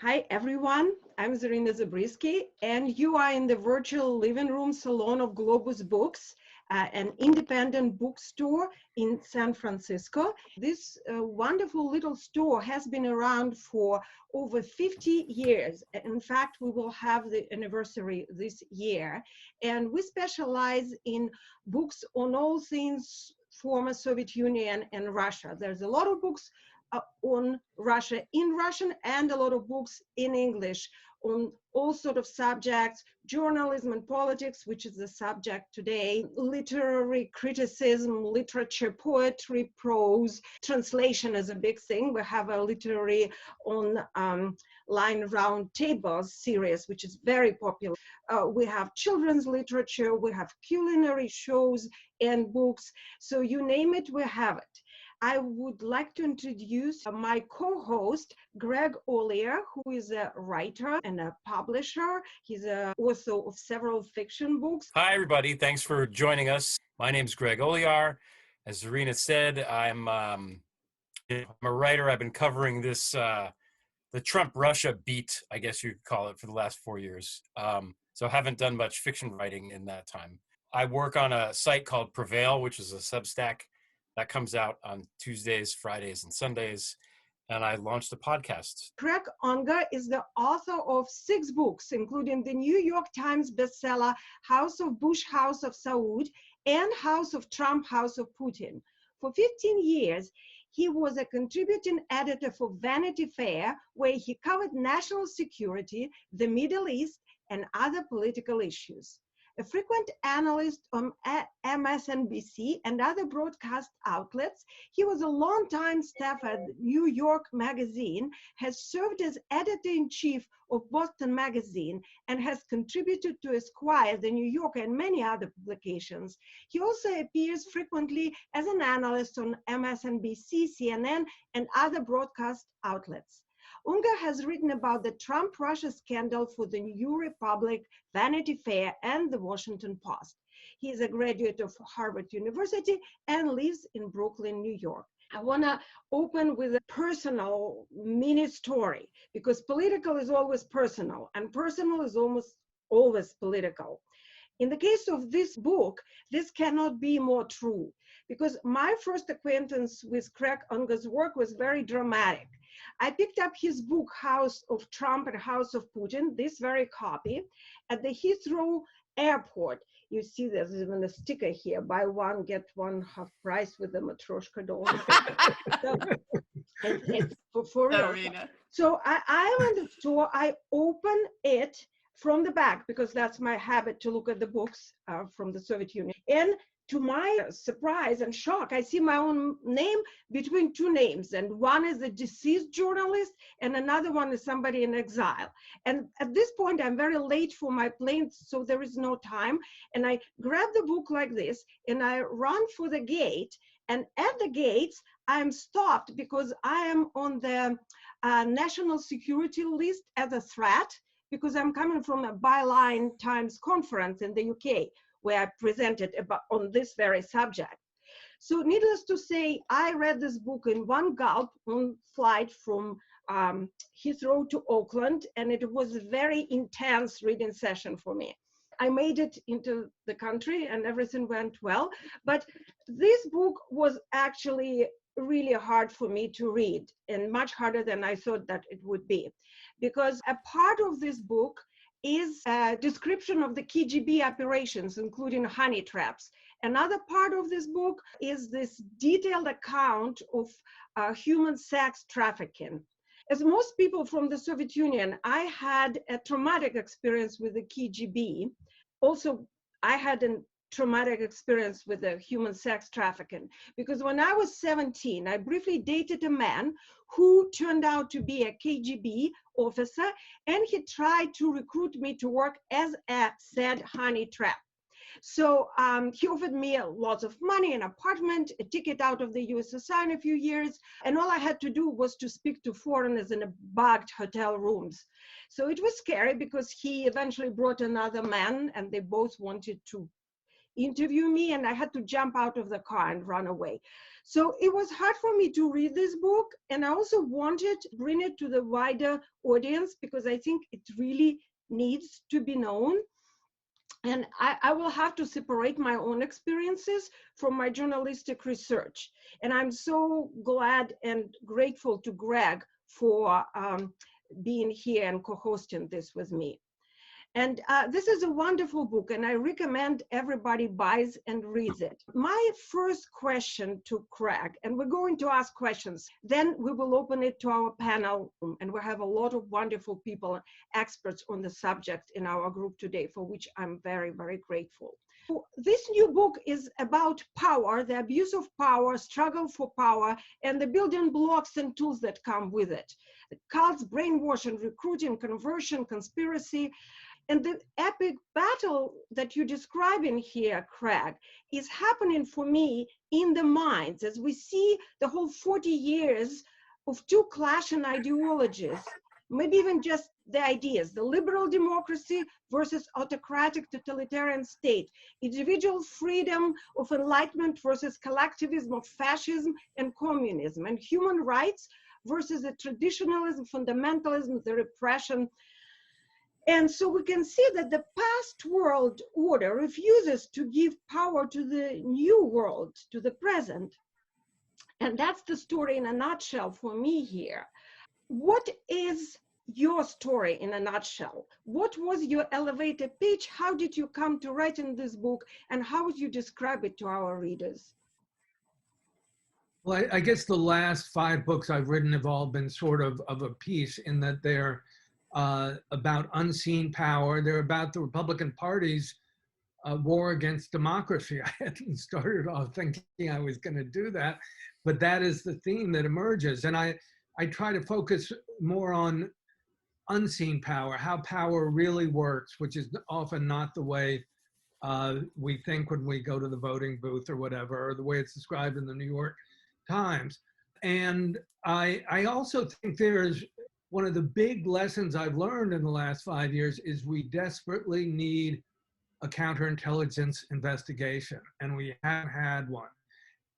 Hi, everyone. I'm Zarina Zabrisky, and you are in the virtual living room salon of Globus Books, an independent bookstore in San Francisco. This wonderful little store has been around for over 50 years. In fact, we will have the anniversary this year. And we specialize in books on all things former Soviet Union and Russia. There's a lot of books on Russia in Russian and a lot of books in English on all sort of subjects, journalism and politics, which is the subject today, literary criticism, literature, poetry, prose, translation is a big thing. We have a literary online round tables series, which is very popular. We have children's literature, we have culinary shows and books. So you name it, we have it. I would like to introduce my co-host, Craig Unger, who is a writer and a publisher. He's an author of several fiction books. Hi, everybody. Thanks for joining us. My name is Craig Olear. As Zarina said, I'm a writer. I've been covering this, the Trump-Russia beat, I guess you could call it, for the last 4 years. So I haven't done much fiction writing in that time. I work on a site called Prevail, which is a Substack that comes out on Tuesdays, Fridays, and Sundays, and I launched a podcast. Craig Unger is the author of 6 books, including the New York Times bestseller House of Bush, House of Saud, and House of Trump, House of Putin. For 15 years, he was a contributing editor for Vanity Fair, where he covered national security, the Middle East, and other political issues. A frequent analyst on MSNBC and other broadcast outlets, he was a longtime staff at New York Magazine, has served as editor-in-chief of Boston Magazine, and has contributed to Esquire, The New Yorker, and many other publications. He also appears frequently as an analyst on MSNBC, CNN, and other broadcast outlets. Unger has written about the Trump-Russia scandal for the New Republic, Vanity Fair, and the Washington Post. He is a graduate of Harvard University and lives in Brooklyn, New York. I want to open with a personal mini story, because political is always personal, and personal is almost always political. In the case of this book, this cannot be more true, because my first acquaintance with Craig Unger's work was very dramatic. I picked up his book, House of Trump and House of Putin, this very copy, at the Heathrow Airport. You see there's even a sticker here, buy one, get one half price with the Matryoshka doll. So it's for real. Zarina. So I'm in the store, I open it from the back, because that's my habit to look at the books from the Soviet Union. And to my surprise and shock, I see my own name between 2 names, and one is a deceased journalist and another one is somebody in exile. And at this point, I'm very late for my plane, so there is no time. And I grab the book like this and I run for the gate. And at the gates, I'm stopped because I am on the national security list as a threat, because I'm coming from a Byline Times conference in the UK, where I presented about on this very subject. So needless to say, I read this book in one gulp on flight from Heathrow to Auckland, and it was a very intense reading session for me. I made it into the country and everything went well, but this book was actually really hard for me to read, and much harder than I thought that it would be, because a part of this book is a description of the KGB operations, including honey traps. Another part of this book is this detailed account of human sex trafficking. As most people from the Soviet Union, I had a traumatic experience with the KGB. Also, I had a traumatic experience with the human sex trafficking, because when I was 17, I briefly dated a man who turned out to be a KGB officer, and he tried to recruit me to work as a said honey trap. So he offered me lots of money, an apartment, a ticket out of the USSR in a few years, and all I had to do was to speak to foreigners in a bugged hotel rooms. So it was scary, because he eventually brought another man, and they both wanted to interview me, and I had to jump out of the car and run away. So it was hard for me to read this book, and I also wanted to bring it to the wider audience because I think it really needs to be known. And I will have to separate my own experiences from my journalistic research. And I'm so glad and grateful to Greg for being here and co-hosting this with me. And this is a wonderful book, and I recommend everybody buys and reads it. My first question to Craig, and we're going to ask questions, then we will open it to our panel, and we have a lot of wonderful people, experts on the subject in our group today, for which I'm very, very grateful. This new book is about power, the abuse of power, struggle for power, and the building blocks and tools that come with it. The cults, brainwashing, recruiting, conversion, conspiracy. And the epic battle that you're describing here, Craig, is happening for me in the minds as we see the whole 40 years of two clashing ideologies, maybe even just the ideas, the liberal democracy versus autocratic totalitarian state, individual freedom of enlightenment versus collectivism of fascism and communism, and human rights versus the traditionalism, fundamentalism, the repression. And so we can see that the past world order refuses to give power to the new world, to the present. And that's the story in a nutshell for me here. What is your story in a nutshell? What was your elevator pitch? How did you come to writing this book? And how would you describe it to our readers? Well, I guess the last 5 books I've written have all been sort of a piece in that they're about unseen power. They're about the Republican Party's war against democracy. I hadn't started off thinking I was going to do that, but that is the theme that emerges. And I try to focus more on unseen power, how power really works, which is often not the way we think when we go to the voting booth or whatever, or the way it's described in the New York Times. And I also think there's one of the big lessons I've learned in the last 5 years is we desperately need a counterintelligence investigation, and we haven't had one.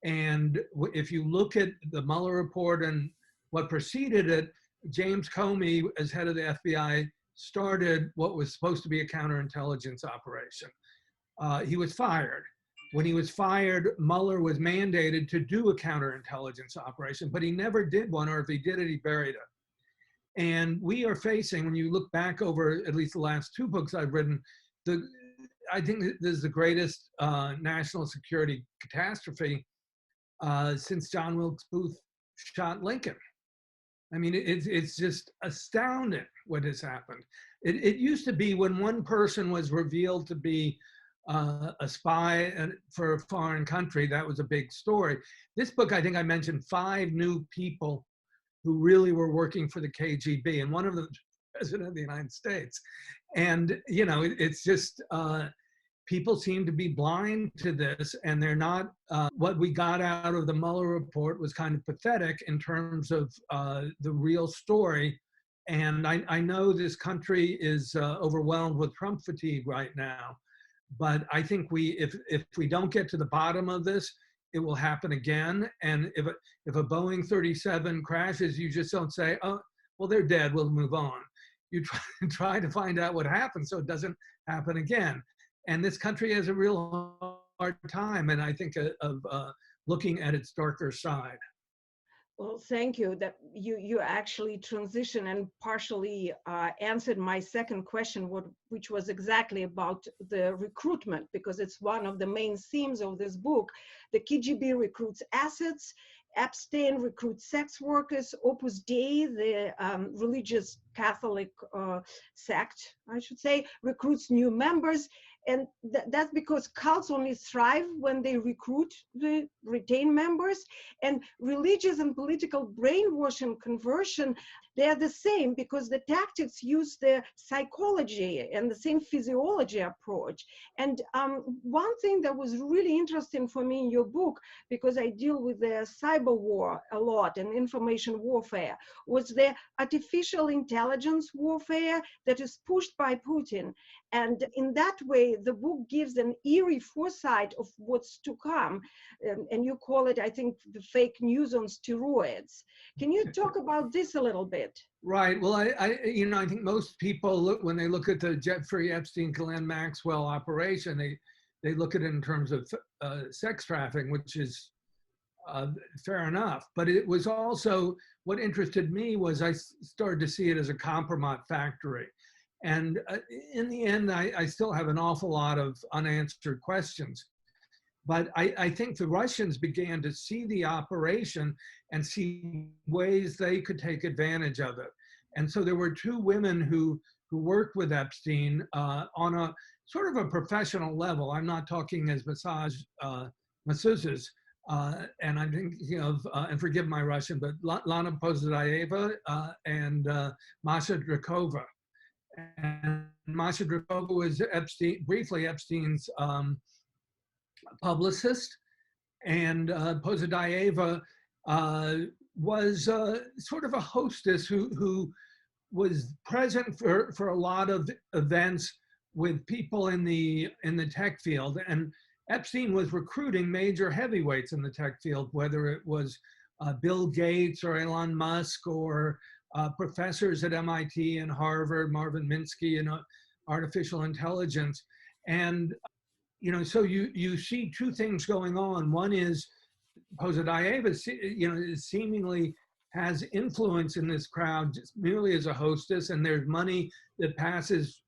And if you look at the Mueller report and what preceded it, James Comey, as head of the FBI, started what was supposed to be a counterintelligence operation. He was fired. When he was fired, Mueller was mandated to do a counterintelligence operation, but he never did one, or if he did it, he buried it. And we are facing, when you look back over at least the last 2 books I've written, I think this is the greatest national security catastrophe since John Wilkes Booth shot Lincoln. I mean, it's just astounding what has happened. It used to be when one person was revealed to be a spy for a foreign country, that was a big story. This book, I think I mentioned 5 new people who really were working for the KGB, and one of them was the President of the United States. And, you know, it's just, people seem to be blind to this, and they're not, what we got out of the Mueller report was kind of pathetic in terms of the real story. And I know this country is overwhelmed with Trump fatigue right now, but I think if we don't get to the bottom of this, it will happen again. And if a Boeing 37 crashes, you just don't say, oh, well, they're dead, we'll move on. You try to find out what happened so it doesn't happen again. And this country has a real hard time, and I think of looking at its darker side. Well, thank you. That you actually transitioned and partially answered my second question, which was exactly about the recruitment, because it's one of the main themes of this book. The KGB recruits assets, Epstein recruits sex workers, Opus Dei, the religious Catholic sect, I should say, recruits new members. And that's because cults only thrive when they recruit the retained members. And religious and political brainwashing conversion, they're the same, because the tactics use the psychology and the same physiology approach. And one thing that was really interesting for me in your book, because I deal with the cyber war a lot and information warfare, was the artificial intelligence warfare that is pushed by Putin. And in that way, certainly the book gives an eerie foresight of what's to come. And you call it, I think, the fake news on steroids. Can you talk about this a little bit? Right. Well, I think most people look, when they look at the Jeffrey Epstein, Ghislaine Maxwell operation, they look at it in terms of sex trafficking, which is fair enough. But it was also, what interested me was I started to see it as a compromat factory. And in the end, I still have an awful lot of unanswered questions. But I think the Russians began to see the operation and see ways they could take advantage of it. And so there were two women who worked with Epstein on a sort of a professional level. I'm not talking as masseuses. And I'm thinking of, and forgive my Russian, but Lana Pozdaeva and Masha Drakova. And Masha Drakova was briefly Epstein's publicist, and Pozdaeva was sort of a hostess who was present for a lot of events with people in the tech field. And Epstein was recruiting major heavyweights in the tech field, whether it was Bill Gates or Elon Musk or professors at MIT and Harvard, Marvin Minsky in artificial intelligence. And so you see two things going on. One is Pozdaeva, seemingly has influence in this crowd just merely as a hostess, and there's money that passes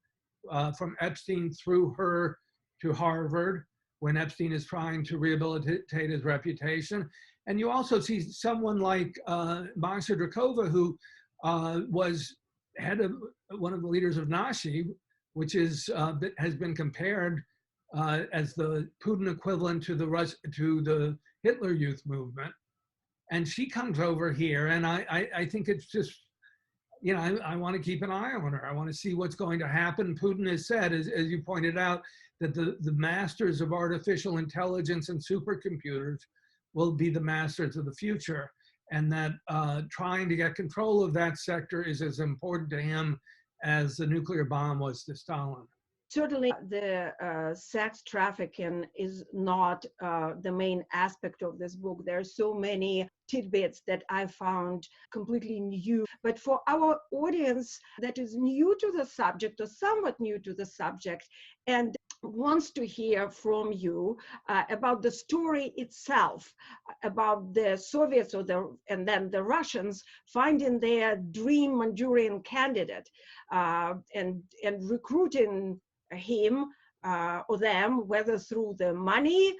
from Epstein through her to Harvard when Epstein is trying to rehabilitate his reputation. And you also see someone like Masha Drakova, who was head of one of the leaders of Nashi, which is has been compared as the Putin equivalent to the Hitler Youth movement. And she comes over here, and I think it's just, I want to keep an eye on her. I want to see what's going to happen. Putin has said, as you pointed out, that the masters of artificial intelligence and supercomputers will be the masters of the future, and that trying to get control of that sector is as important to him as the nuclear bomb was to Stalin. Certainly, the sex trafficking is not the main aspect of this book. There are so many tidbits that I found completely new. But for our audience that is new to the subject or somewhat new to the subject and wants to hear from you about the story itself, about the Soviets and then the Russians finding their dream Manchurian candidate and recruiting him or them, whether through the money,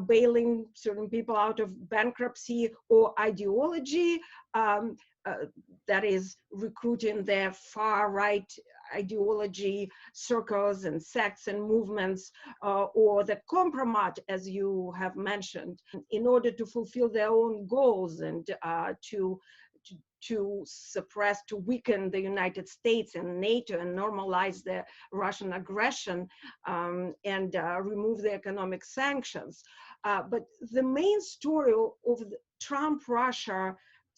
bailing certain people out of bankruptcy, or ideology, that is recruiting their far-right ideology circles and sects and movements, or the kompromat, as you have mentioned, in order to fulfill their own goals and to suppress, to weaken the United States and NATO and normalize the Russian aggression and remove the economic sanctions. But the main story of Trump-Russia,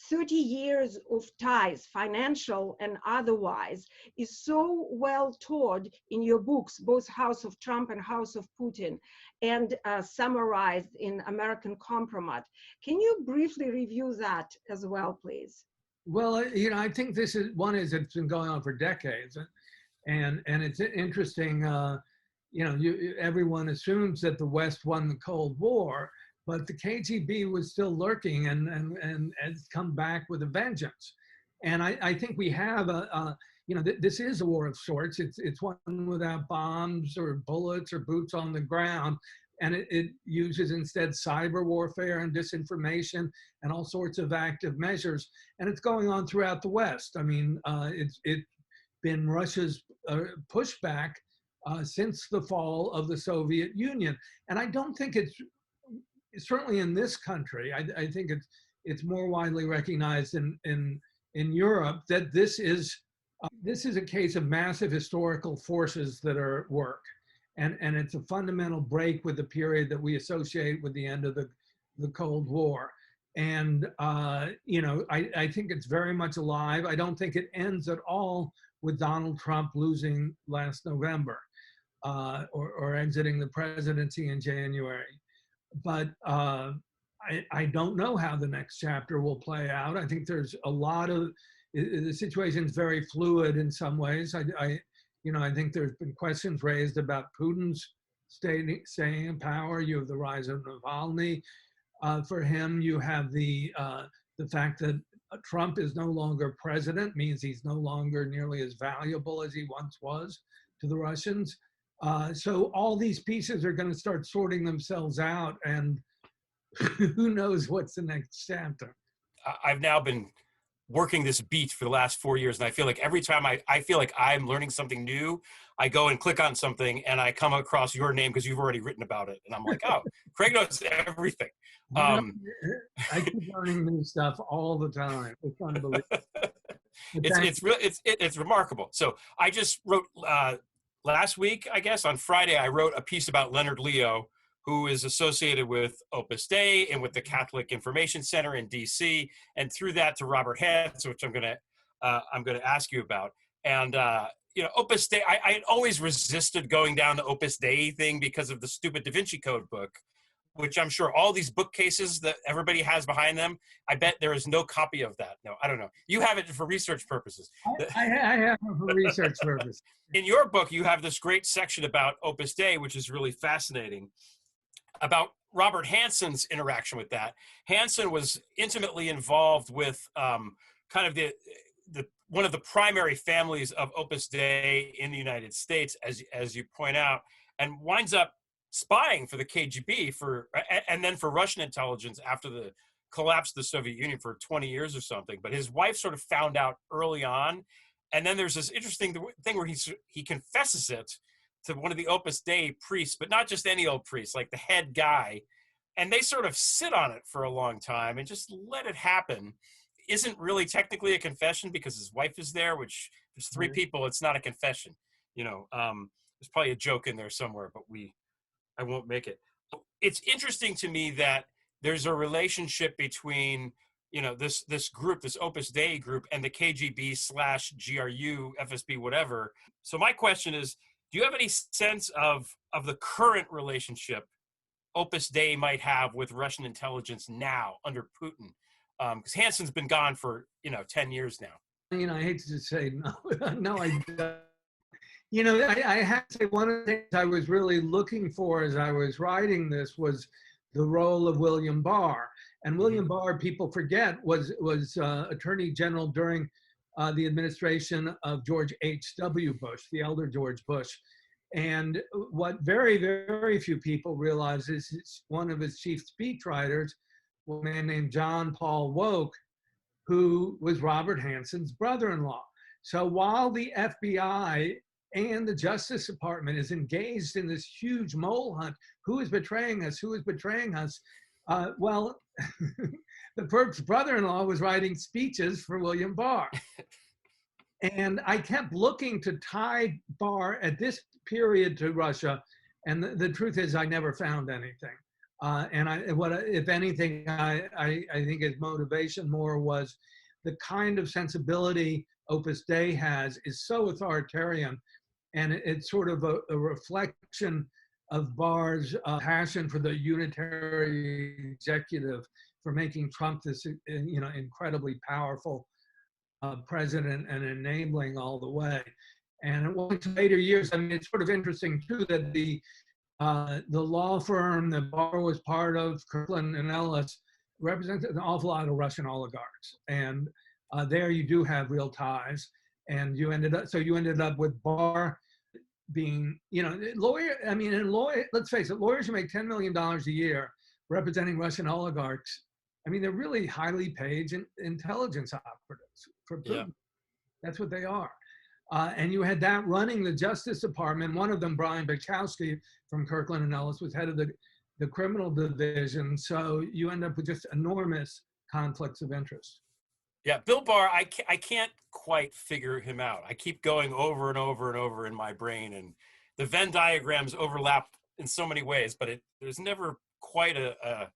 30 years of ties, financial and otherwise, is so well taught in your books, both House of Trump and House of Putin, and summarized in American Kompromat. Can you briefly review that as well, please? Well, I think this is it's been going on for decades, and it's interesting. Everyone assumes that the West won the Cold War, but the KGB was still lurking and has come back with a vengeance. And I think we have this is a war of sorts. It's one without bombs or bullets or boots on the ground. And it uses instead cyber warfare and disinformation and all sorts of active measures. And it's going on throughout the West. I mean, it's been Russia's pushback since the fall of the Soviet Union. And I don't think it's certainly in this country. I think it's more widely recognized in Europe that this is a case of massive historical forces that are at work. And it's a fundamental break with the period that we associate with the end of the Cold War. And, I think it's very much alive. I don't think it ends at all with Donald Trump losing last November. or exiting the presidency in January. But I don't know how the next chapter will play out. I think there's a lot of, the situation is very fluid in some ways. I think there's been questions raised about Putin's staying in power. You have the rise of Navalny. For him, you have the fact that Trump is no longer president, means he's no longer nearly as valuable as he once was to the Russians. So all these pieces are going to start sorting themselves out, and who knows what's the next chapter. I've now been working this beat for the last 4 years, and I feel like every time I feel like I'm learning something new, I go and click on something and I come across your name because you've already written about it, and I'm like, oh, Craig knows everything. I keep learning new stuff all the time. It's unbelievable. It's remarkable. So I just wrote last week, I guess on Friday, I wrote a piece about Leonard Leo, who is associated with Opus Dei and with the Catholic Information Center in DC, and through that to Robert Hansen, which I'm gonna ask you about. And Opus Dei, I had always resisted going down the Opus Dei thing because of the stupid Da Vinci Code book, which I'm sure all these bookcases that everybody has behind them, I bet there is no copy of that. No, I don't know. You have it for research purposes. I have it for research purposes. In your book, you have this great section about Opus Dei, which is really fascinating, about Robert Hansen's interaction with that. Hansen was intimately involved with kind of the one of the primary families of Opus Dei in the United States, as you point out, and winds up spying for the KGB and then for Russian intelligence after the collapse of the Soviet Union for 20 years or something. But his wife sort of found out early on, and then there's this interesting thing where he confesses it to one of the Opus Dei priests, but not just any old priest, like the head guy, and they sort of sit on it for a long time and just let it happen. Isn't really technically a confession because his wife is there, which there's three people, it's not a confession. There's probably a joke in there somewhere, but I won't make it. It's interesting to me that there's a relationship between, this group, this Opus Dei group, and the KGB/GRU, FSB, whatever. So my question is, do you have any sense of the current relationship Opus Dei might have with Russian intelligence now under Putin? Because Hansen's been gone for 10 years now. I hate to say no. No, I don't. I have to say one of the things I was really looking for as I was writing this was the role of William Barr. And William Barr, people forget, was Attorney General during the administration of George H.W. Bush, the elder George Bush. And what very, very few people realize is one of his chief speechwriters, a man named John Paul Woke, who was Robert Hansen's brother-in-law. So while the FBI and the Justice Department is engaged in this huge mole hunt, who is betraying us, who is betraying us? Well, the Perp's brother-in-law was writing speeches for William Barr. And I kept looking to tie Barr at this period to Russia. And the truth is I never found anything. If anything, I think his motivation more was the kind of sensibility Opus Dei has is so authoritarian, and it's sort of a reflection of Barr's passion for the unitary executive, for making Trump this incredibly powerful president and enabling all the way. And in later years, it's sort of interesting too that the law firm that Barr was part of, Kremlin and Ellis, represented an awful lot of Russian oligarchs, and there you do have real ties. And you ended up with Barr being, lawyer. Let's face it, lawyers who make $10 million a year representing Russian oligarchs. They're really highly paid intelligence operatives for Putin. Yeah. That's what they are. And you had that running the Justice Department. One of them, Brian Bachowski from Kirkland and Ellis, was head of the criminal division. So you end up with just enormous conflicts of interest. Yeah, Bill Barr, I can't quite figure him out. I keep going over and over and over in my brain, and the Venn diagrams overlap in so many ways, but there's never quite a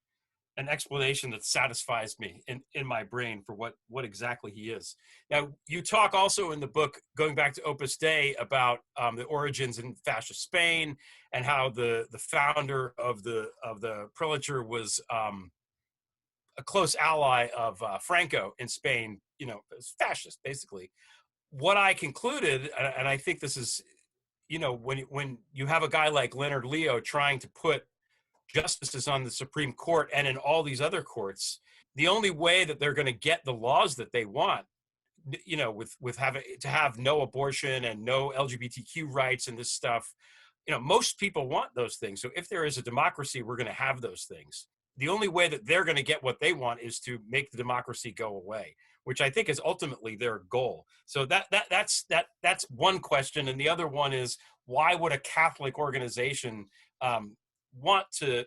an explanation that satisfies me in my brain for what exactly he is. Now, you talk also in the book, going back to Opus Dei, about the origins in fascist Spain and how the founder of the prelature was a close ally of Franco in Spain. You know, fascist basically. What I concluded, and I think this is, you know, when you have a guy like Leonard Leo trying to put justices on the Supreme Court and in all these other courts, the only way that they're going to get the laws that they want, you know, with having to have no abortion and no LGBTQ rights and this stuff, you know, most people want those things. So if there is a democracy, we're going to have those things. The only way that they're going to get what they want is to make the democracy go away, which I think is ultimately their goal. So that's one question. And the other one is, why would a Catholic organization want to,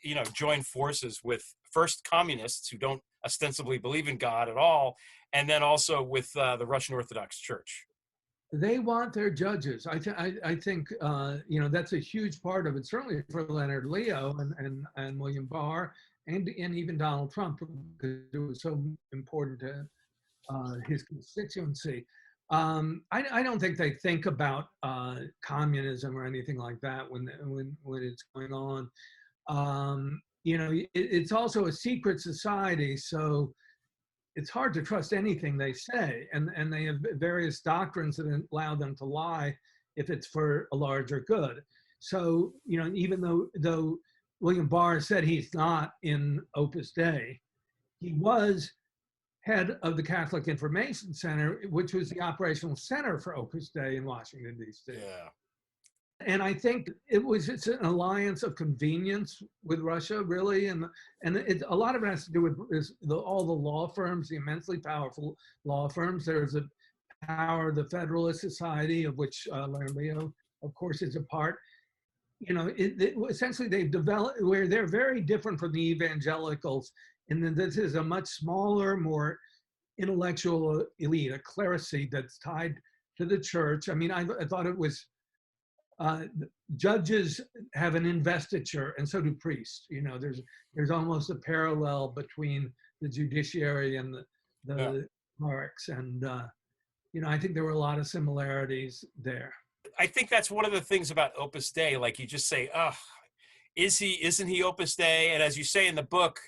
you know, join forces with first communists who don't ostensibly believe in God at all, and then also with the Russian Orthodox Church? They want their judges. I think you know, that's a huge part of it. Certainly for Leonard Leo and William Barr and even Donald Trump, because it was so important to his constituency. I don't think they think about communism or anything like that when it's going on. You know, it's also a secret society, so it's hard to trust anything they say, and they have various doctrines that allow them to lie if it's for a larger good. So, you know, even though William Barr said he's not in Opus Dei, he was head of the Catholic Information Center, which was the operational center for Opus Dei in Washington, D.C. Yeah. And I think it's an alliance of convenience with Russia, really, and a lot of it has to do with all the law firms, the immensely powerful law firms. There's a power, the Federalist Society, of which Leonard Leo, of course, is a part. You know, essentially they've developed where they're very different from the evangelicals, in that this is a much smaller, more intellectual elite, a clerisy that's tied to the church. I mean, I thought it was. Judges have an investiture, and so do priests. You know, there's almost a parallel between the judiciary and the monarchs, and you know, I think there were a lot of similarities there. I think that's one of the things about Opus Dei. Like, you just say, "Oh, isn't he Opus Dei?" And as you say in the book,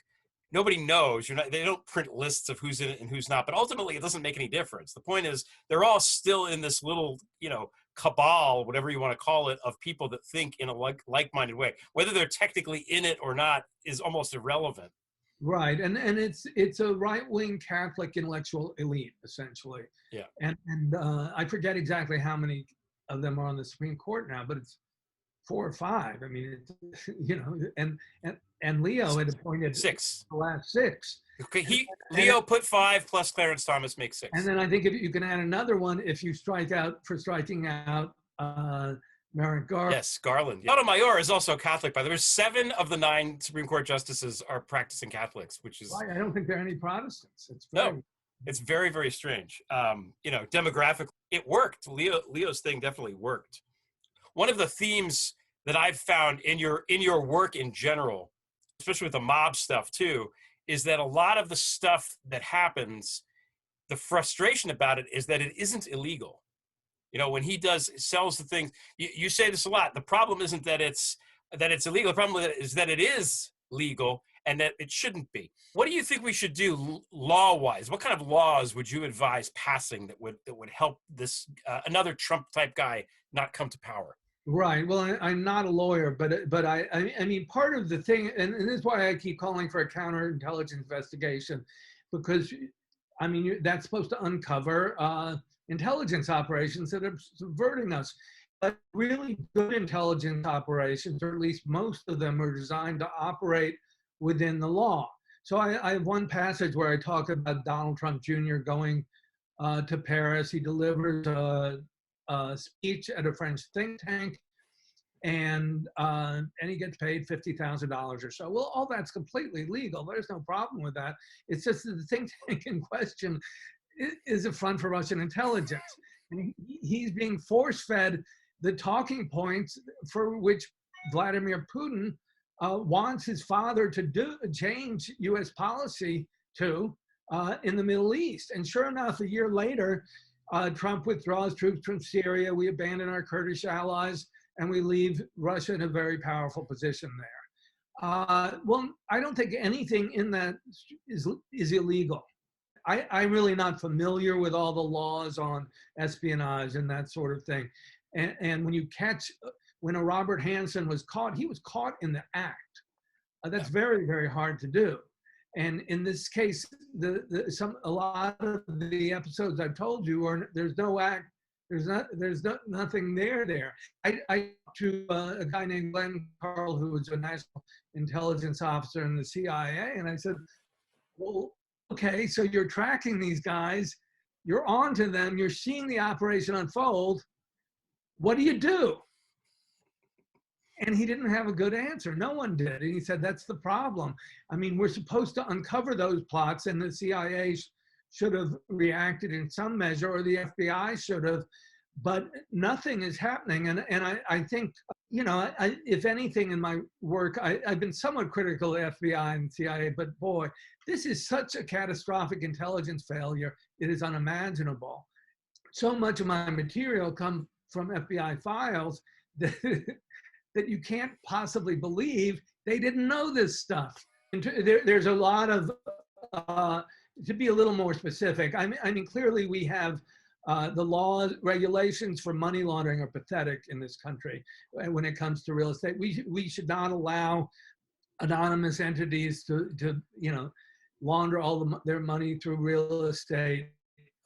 nobody knows. They don't print lists of who's in it and who's not. But ultimately, it doesn't make any difference. The point is, they're all still in this little, you know, cabal, whatever you want to call it, of people that think in a like-minded way. Whether they're technically in it or not is almost irrelevant. Right, and it's a right-wing Catholic intellectual elite, essentially. Yeah. And I forget exactly how many of them are on the Supreme Court now, but it's 4 or 5. I mean, it's, you know, and Leo had appointed 6. The last 6. Okay, Leo put 5 plus Clarence Thomas makes 6. And then I think if you can add another one if you striking out Merrick Garland. Yes, Garland. Sotomayor is also Catholic, by the way. 7 of the 9 Supreme Court justices are practicing Catholics, which is... I don't think there are any Protestants. It's very, very strange. You know, demographically, it worked. Leo's thing definitely worked. One of the themes that I've found in your work in general, especially with the mob stuff too, is that a lot of the stuff that happens, the frustration about it is that it isn't illegal. You know, when he sells the things, you say this a lot. The problem isn't that it's illegal. The problem is that it is legal and that it shouldn't be. What do you think we should do law-wise? What kind of laws would you advise passing that would help this another Trump type guy not come to power? Right. Well, I'm not a lawyer, but I mean, part of the thing, and this is why I keep calling for a counterintelligence investigation, because, I mean, that's supposed to uncover intelligence operations that are subverting us. But really good intelligence operations, or at least most of them, are designed to operate within the law. So I have one passage where I talk about Donald Trump Jr. going to Paris. He delivers a speech at a French think tank, and he gets paid $50,000 or so. Well, all that's completely legal. There's no problem with that. It's just that the think tank in question is a front for Russian intelligence. And he's being force-fed the talking points for which Vladimir Putin wants his father to change U.S. policy to in the Middle East. And sure enough, a year later, Trump withdraws troops from Syria. We abandon our Kurdish allies, and we leave Russia in a very powerful position there. Well, I don't think anything in that is illegal. I'm really not familiar with all the laws on espionage and that sort of thing. And when a Robert Hansen was caught, he was caught in the act. That's very, very hard to do. And in this case, a lot of the episodes I've told you there's no act, nothing there. I talked to a guy named Glenn Carl, who was a national intelligence officer in the CIA, and I said, well, okay, so you're tracking these guys, you're on to them, you're seeing the operation unfold. What do you do? And he didn't have a good answer. No one did. And he said, that's the problem. I mean, we're supposed to uncover those plots, and the CIA should have reacted in some measure, or the FBI should have, but nothing is happening. And I think, you know, if anything in my work, I've been somewhat critical of FBI and CIA, but boy, this is such a catastrophic intelligence failure. It is unimaginable. So much of my material comes from FBI files that you can't possibly believe they didn't know this stuff. And there's a lot of, to be a little more specific, I mean, clearly we have the laws, regulations for money laundering are pathetic in this country when it comes to real estate. We should not allow anonymous entities to you know, launder all their money through real estate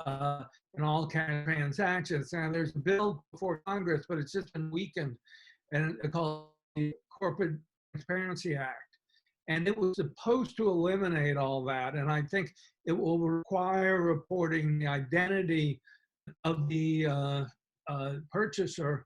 and all kind of transactions. Now there's a bill before Congress, but it's just been weakened, and it's called the Corporate Transparency Act. And it was supposed to eliminate all that. And I think it will require reporting the identity of the purchaser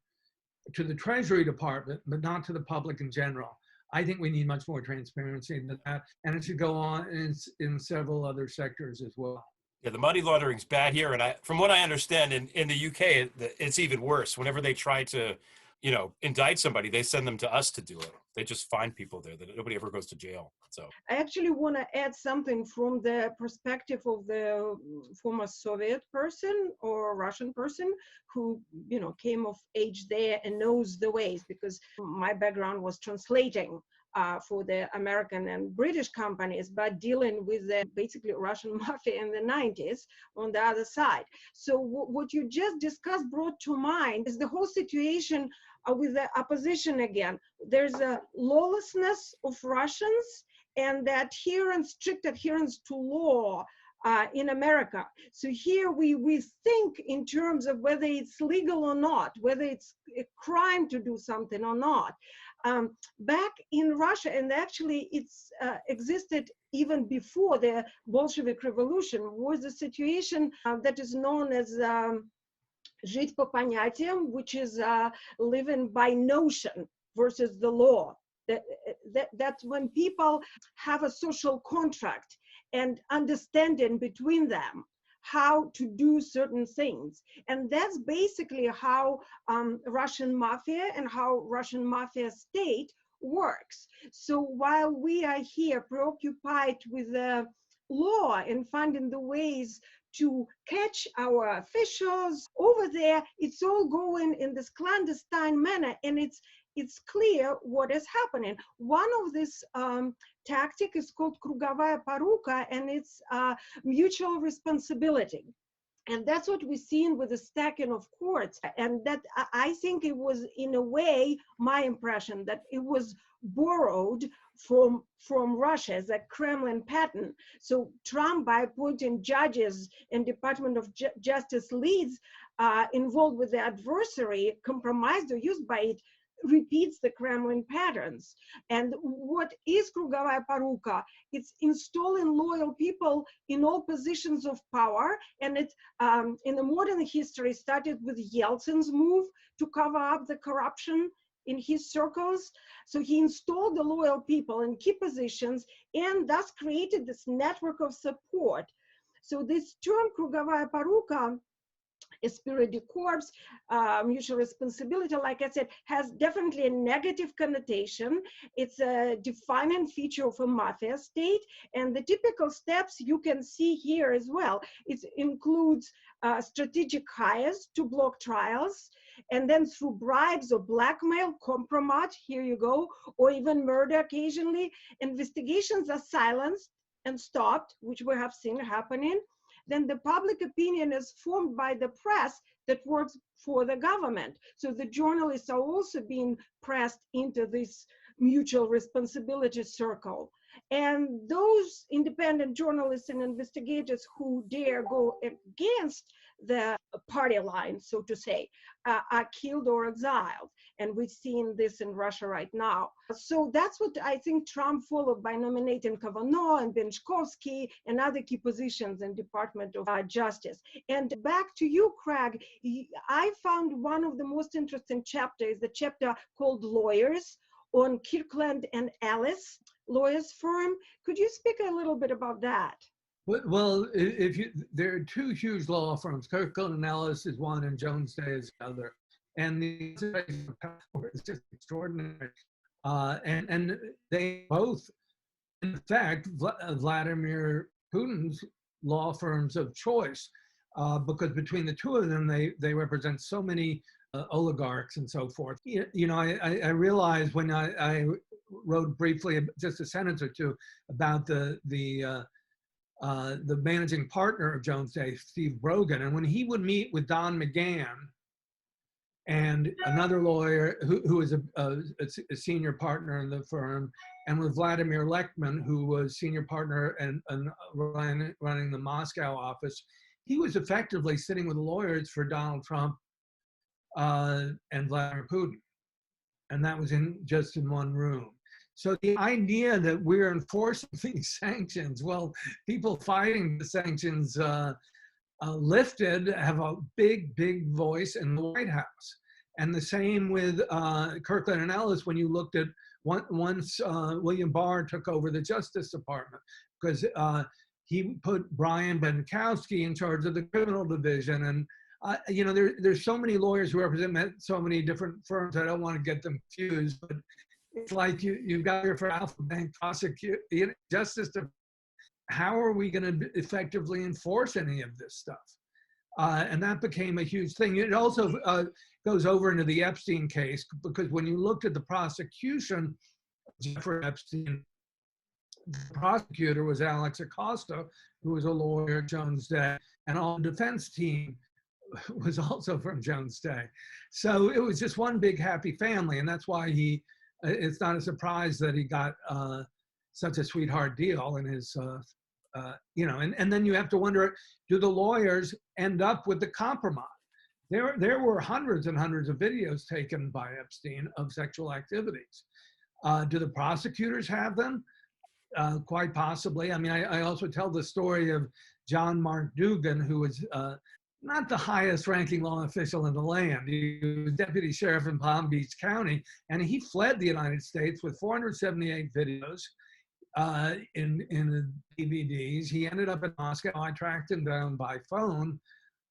to the Treasury Department, but not to the public in general. I think we need much more transparency than that. And it should go on in several other sectors as well. Yeah, the money laundering's bad here. And from what I understand, in the UK, it's even worse. Whenever they try to, you know, indict somebody, they send them to us to do it. They just find people there that nobody ever goes to jail. So I actually want to add something from the perspective of the former Soviet person or Russian person who, you know, came of age there and knows the ways, because my background was translating for the American and British companies, but dealing with the basically Russian mafia in the 90s on the other side. So what you just discussed brought to mind is the whole situation with the opposition again. There's a lawlessness of Russians and the adherence, strict adherence to law in America. So here we think in terms of whether it's legal or not, whether it's a crime to do something or not. Back in Russia, and actually it's existed even before the Bolshevik Revolution, was a situation that is known as жить по понятиям, which is living by notion versus the law. That's when people have a social contract and understanding between them how to do certain things. And that's basically how Russian mafia and how Russian mafia state works. So while we are here preoccupied with the law and finding the ways to catch our officials over there, it's all going in this clandestine manner, and it's clear what is happening. One of this tactic is called krugovaya poruka, and it's mutual responsibility. And that's what we've seen with the stacking of courts. And that, I think it was, in a way, my impression that it was borrowed from Russia as a Kremlin pattern. So Trump, by appointing judges and Department of Justice leads involved with the adversary, compromised or used by it, repeats the Kremlin patterns. And what is krugovaya poruka? It's installing loyal people in all positions of power. And it, in the modern history, started with Yeltsin's move to cover up the corruption in his circles. So he installed the loyal people in key positions and thus created this network of support. So this term krugovaya poruka esprit de corps, mutual responsibility, like I said, has definitely a negative connotation. It's a defining feature of a mafia state. And the typical steps you can see here as well. It includes strategic hires to block trials, and then through bribes or blackmail, compromat, here you go, or even murder occasionally. Investigations are silenced and stopped, which we have seen happening. Then the public opinion is formed by the press that works for the government. So the journalists are also being pressed into this mutual responsibility circle. And those independent journalists and investigators who dare go against the party line, so to say, are killed or exiled. And we've seen this in Russia right now. So that's what I think Trump followed by nominating Kavanaugh and Benchkovsky and other key positions in Department of Justice. And back to you, Craig, I found one of the most interesting chapters, the chapter called Lawyers, on Kirkland and Ellis lawyers firm. Could you speak a little bit about that? Well, there are two huge law firms. Kirkland and Ellis is one, and Jones Day is the other. And the power is just extraordinary. And they both, in fact, Vladimir Putin's law firms of choice, because between the two of them, they represent so many oligarchs and so forth. You know, I realized when I wrote briefly, just a sentence or two, about the managing partner of Jones Day, Steve Brogan, and when he would meet with Don McGahn and another lawyer who was a senior partner in the firm, and with Vladimir Lechman, who was senior partner and running the Moscow office, he was effectively sitting with lawyers for Donald Trump and Vladimir Putin, and that was just in one room. So the idea that we're enforcing these sanctions, well, people fighting the sanctions lifted have a big voice in the White House. And the same with Kirkland and Ellis when you looked at once William Barr took over the Justice Department, because he put Brian Benkowski in charge of the criminal division. And you know, there's so many lawyers who represent so many different firms. I don't want to get them confused, but it's like you've got here for Alpha Bank, prosecute, Justice. How are we going to effectively enforce any of this stuff? And that became a huge thing. It also goes over into the Epstein case, because when you looked at the prosecution of Jeffrey Epstein, the prosecutor was Alex Acosta, who was a lawyer at Jones Day, and all the defense team was also from Jones Day. So it was just one big happy family, and that's why it's not a surprise that he got such a sweetheart deal in his, you know, and then you have to wonder, do the lawyers end up with the compromise? There were hundreds and hundreds of videos taken by Epstein of sexual activities. Do the prosecutors have them? Quite possibly. I mean, I also tell the story of John Mark Dugan, who was not the highest ranking law official in the land. He was deputy sheriff in Palm Beach County, and he fled the United States with 478 videos in the DVDs. He ended up in Moscow. I tracked him down by phone.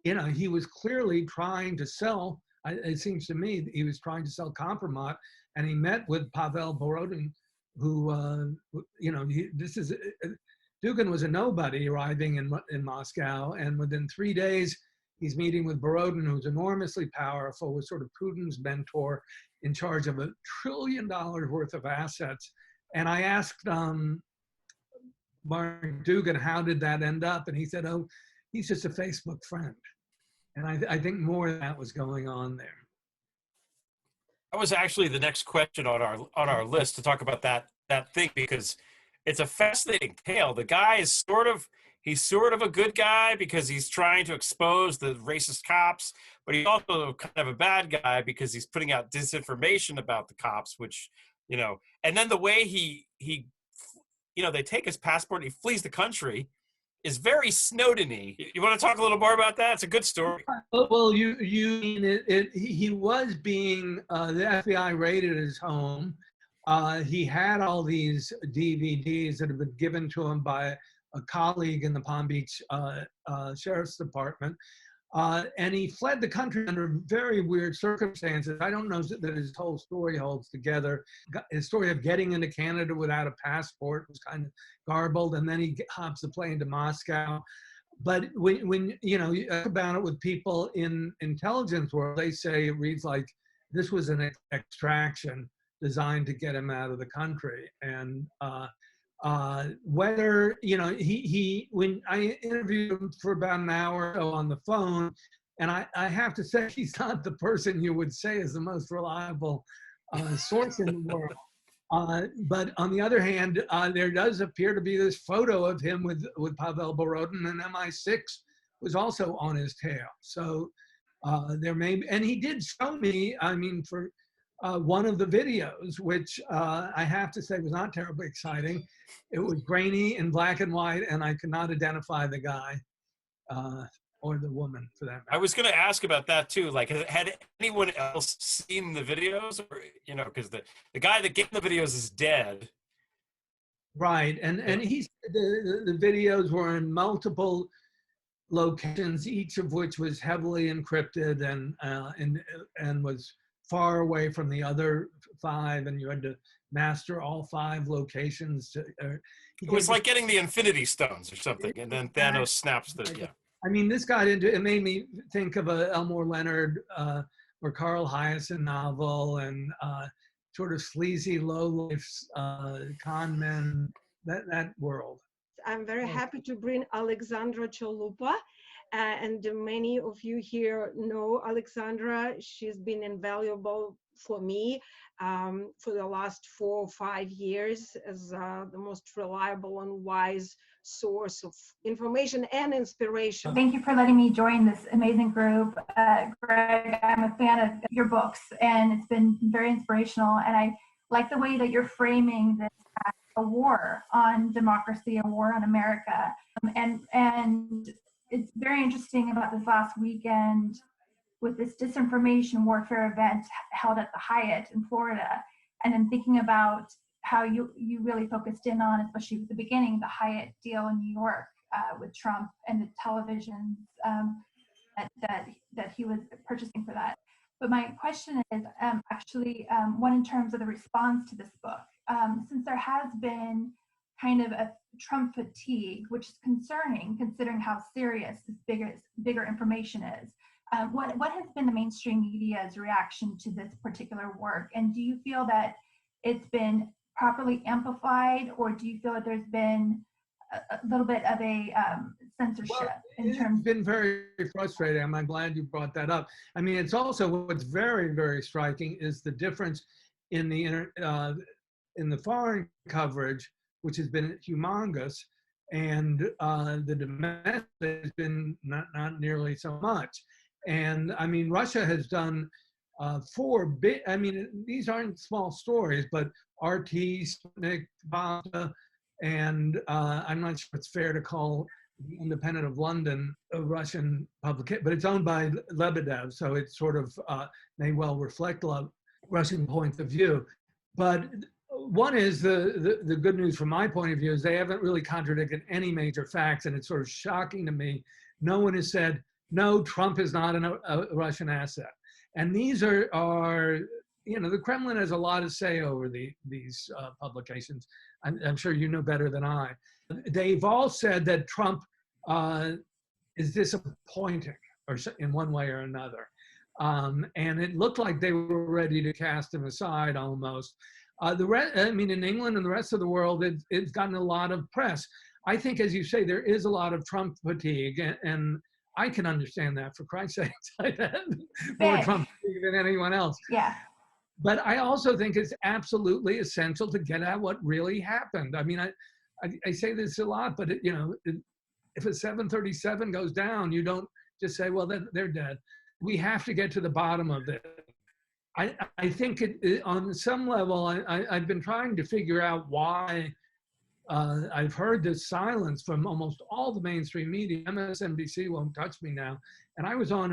You know, he was clearly trying to sell, it seems to me, he was trying to sell compromat, and he met with Pavel Borodin, who, you know, Dugan was a nobody arriving in Moscow, and within 3 days, he's meeting with Borodin, who's enormously powerful, was sort of Putin's mentor, in charge of $1 trillion worth of assets. And I asked Mark Dugan, how did that end up? And he said, oh, he's just a Facebook friend. And I think more of that was going on there. That was actually the next question on our list, to talk about that thing, because it's a fascinating tale. The guy is he's sort of a good guy because he's trying to expose the racist cops, but he's also kind of a bad guy because he's putting out disinformation about the cops, which, you know, and then the way he you know, they take his passport and he flees the country is very Snowden-y. You want to talk a little more about that? It's a good story. Well, you mean he was being, the FBI raided his home. He had all these DVDs that had been given to him by a colleague in the Palm Beach Sheriff's Department. And he fled the country under very weird circumstances. I don't know that his whole story holds together. His story of getting into Canada without a passport was kind of garbled, and then he hops the plane to Moscow. But when you know, you talk about it with people in intelligence world, they say it reads like this was an extraction designed to get him out of the country. And whether, you know, when I interviewed him for about an hour or so on the phone, and I have to say he's not the person you would say is the most reliable source in the world. But on the other hand, there does appear to be this photo of him with Pavel Borodin, and MI6 was also on his tail. So there may be, and he did show me, I mean, for one of the videos, which I have to say was not terribly exciting. It was grainy and black and white, and I could not identify the guy or the woman for that matter. I was going to ask about that too. Like, had anyone else seen the videos? Or, you know, because the guy that gave the videos is dead. Right, and the videos were in multiple locations, each of which was heavily encrypted and was far away from the other 5, and you had to master all 5 locations. It was like getting the Infinity Stones or something, and then Thanos snaps the, yeah. I mean, this got into, it made me think of a Elmore Leonard or Carl Hiaasen novel, and sort of sleazy low-life con men, that world. I'm very happy to bring Alexandra Chalupa. And many of you here know Alexandra. She's been invaluable for me for the last 4 or 5 years as the most reliable and wise source of information and inspiration. Thank you for letting me join this amazing group. Greg, I'm a fan of your books, and it's been very inspirational. And I like the way that you're framing this as a war on democracy, a war on America. And it's very interesting about this last weekend with this disinformation warfare event held at the Hyatt in Florida. And then thinking about how you really focused in on, especially at the beginning, the Hyatt deal in New York with Trump and the televisions that he was purchasing for that. But my question is actually one in terms of the response to this book. Since there has been kind of a Trump fatigue, which is concerning considering how serious this bigger information is. What has been the mainstream media's reaction to this particular work? And do you feel that it's been properly amplified, or do you feel that there's been a little bit of a censorship in terms? It's been very frustrating. I'm glad you brought that up. I mean, it's also what's very, very striking is the difference in the foreign coverage, which has been humongous, and the domestic has been not nearly so much. And I mean, Russia has done 4 big, I mean, these aren't small stories, but RT, Sputnik, Vata, and I'm not sure it's fair to call the Independent of London a Russian publication, but it's owned by Lebedev, so it sort of may well reflect Russian point of view. But one is the good news from my point of view is they haven't really contradicted any major facts, and it's sort of shocking to me. No one has said, no, Trump is not a Russian asset. And these are, you know, the Kremlin has a lot to say over these publications. I'm sure you know better than I. They've all said that Trump is disappointing, or in one way or another. And it looked like they were ready to cast him aside almost. I mean, in England and the rest of the world, it's gotten a lot of press. I think, as you say, there is a lot of Trump fatigue, and I can understand that, for Christ's sake. I've had more Trump fatigue than anyone else. Yeah. But I also think it's absolutely essential to get at what really happened. I mean, I say this a lot, but if a 737 goes down, you don't just say, well, they're dead. We have to get to the bottom of it. I think on some level, I've been trying to figure out why I've heard this silence from almost all the mainstream media. MSNBC won't touch me now. And I was on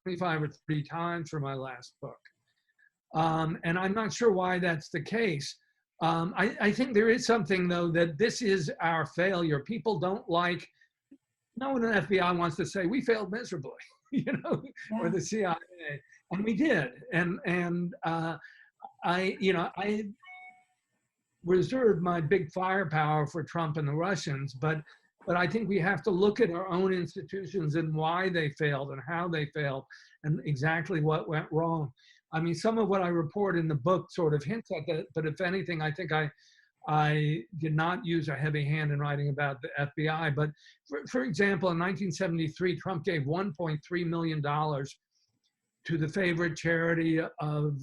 25 or 30 times for my last book. And I'm not sure why that's the case. I think there is something, though, that this is our failure. People don't like no one in the FBI wants to say we failed miserably, or the CIA, and we did. And I reserved my big firepower for Trump and the Russians, but I think we have to look at our own institutions and why they failed and how they failed and exactly what went wrong. I mean, some of what I report in the book sort of hints at that, but if anything, I think I did not use a heavy hand in writing about the FBI. But for example, in 1973, Trump gave $1.3 million to the favorite charity of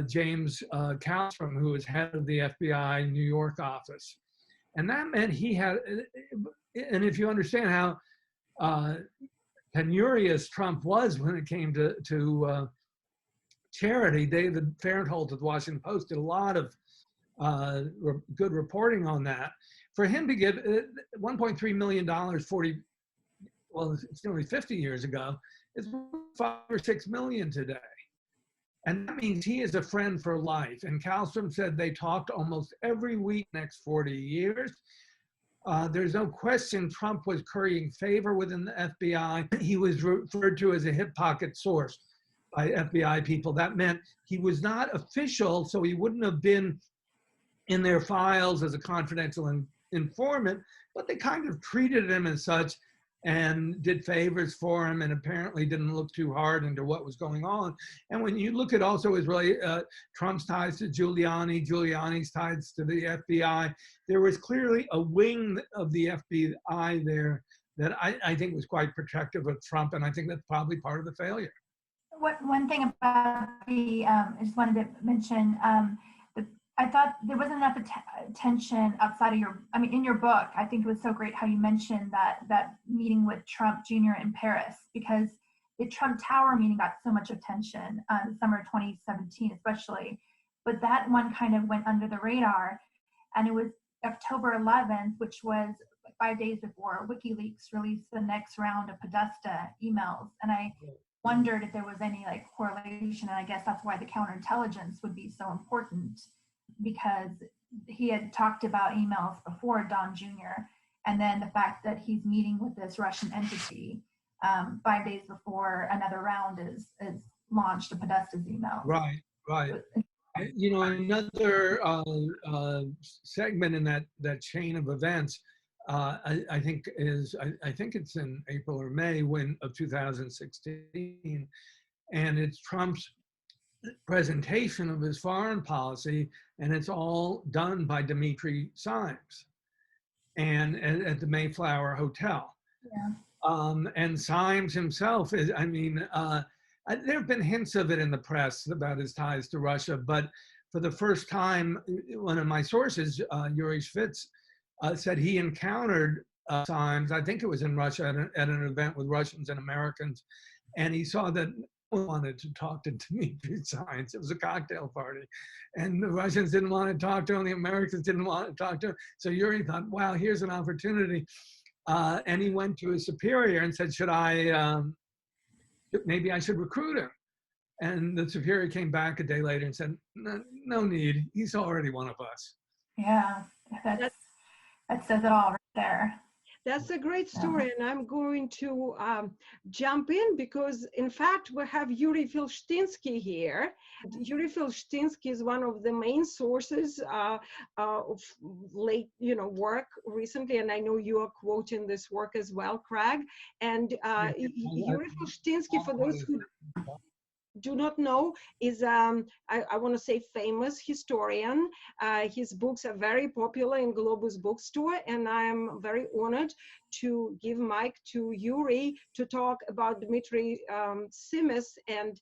James Kallstrom, who was head of the FBI New York office. And that meant he had, and if you understand how penurious Trump was when it came to charity, David Fairholt of the Washington Post did a lot of good reporting on that. For him to give $1.3 million, it's nearly 50 years ago, it's 5 or 6 million today. And that means he is a friend for life. And Kallstrom said they talked almost every week next 40 years. There's no question Trump was currying favor within the FBI. He was referred to as a hip pocket source by FBI people. That meant he was not official, so he wouldn't have been in their files as a confidential informant, but they kind of treated him as such and did favors for him and apparently didn't look too hard into what was going on. And when you look at also Trump's ties to Giuliani, Giuliani's ties to the FBI, there was clearly a wing of the FBI there that I think was quite protective of Trump, and I think that's probably part of the failure. One thing about I just wanted to mention, I thought there wasn't enough attention outside of in your book. I think it was so great how you mentioned that meeting with Trump Jr. in Paris, because the Trump Tower meeting got so much attention in summer 2017, especially. But that one kind of went under the radar. And it was October 11th, which was 5 days before WikiLeaks released the next round of Podesta emails. And I wondered if there was any correlation. And I guess that's why the counterintelligence would be so important, because he had talked about emails before Don Jr. And then the fact that he's meeting with this Russian entity 5 days before another round is launched, a Podesta's email. Right. Another segment in that chain of events, I think it's in April or May of 2016, and it's Trump's presentation of his foreign policy, and it's all done by Dmitry Simes and at the Mayflower Hotel. Yeah. And Simes himself is, there have been hints of it in the press about his ties to Russia, but for the first time, one of my sources, Yuri Shvits, said he encountered Simes, I think it was in Russia, at an event with Russians and Americans, and he saw that no one wanted to talk to Dmitry Simes. It was a cocktail party, and the Russians didn't want to talk to him, the Americans didn't want to talk to him, so Yuri thought, wow, here's an opportunity, and he went to his superior and said, maybe I should recruit him. And the superior came back a day later and said, no need, he's already one of us. Yeah, that says it all right there. That's a great story, and I'm going to jump in because, in fact, we have Yuri Filshtinsky here. Yuri Filshtinsky is one of the main sources of late, work recently, and I know you are quoting this work as well, Craig. And Yuri Filshtinsky, for those who do not know, is I want to say famous historian. His books are very popular in Globus Bookstore, and I am very honored to give mic to Yuri to talk about Dmitry Simes and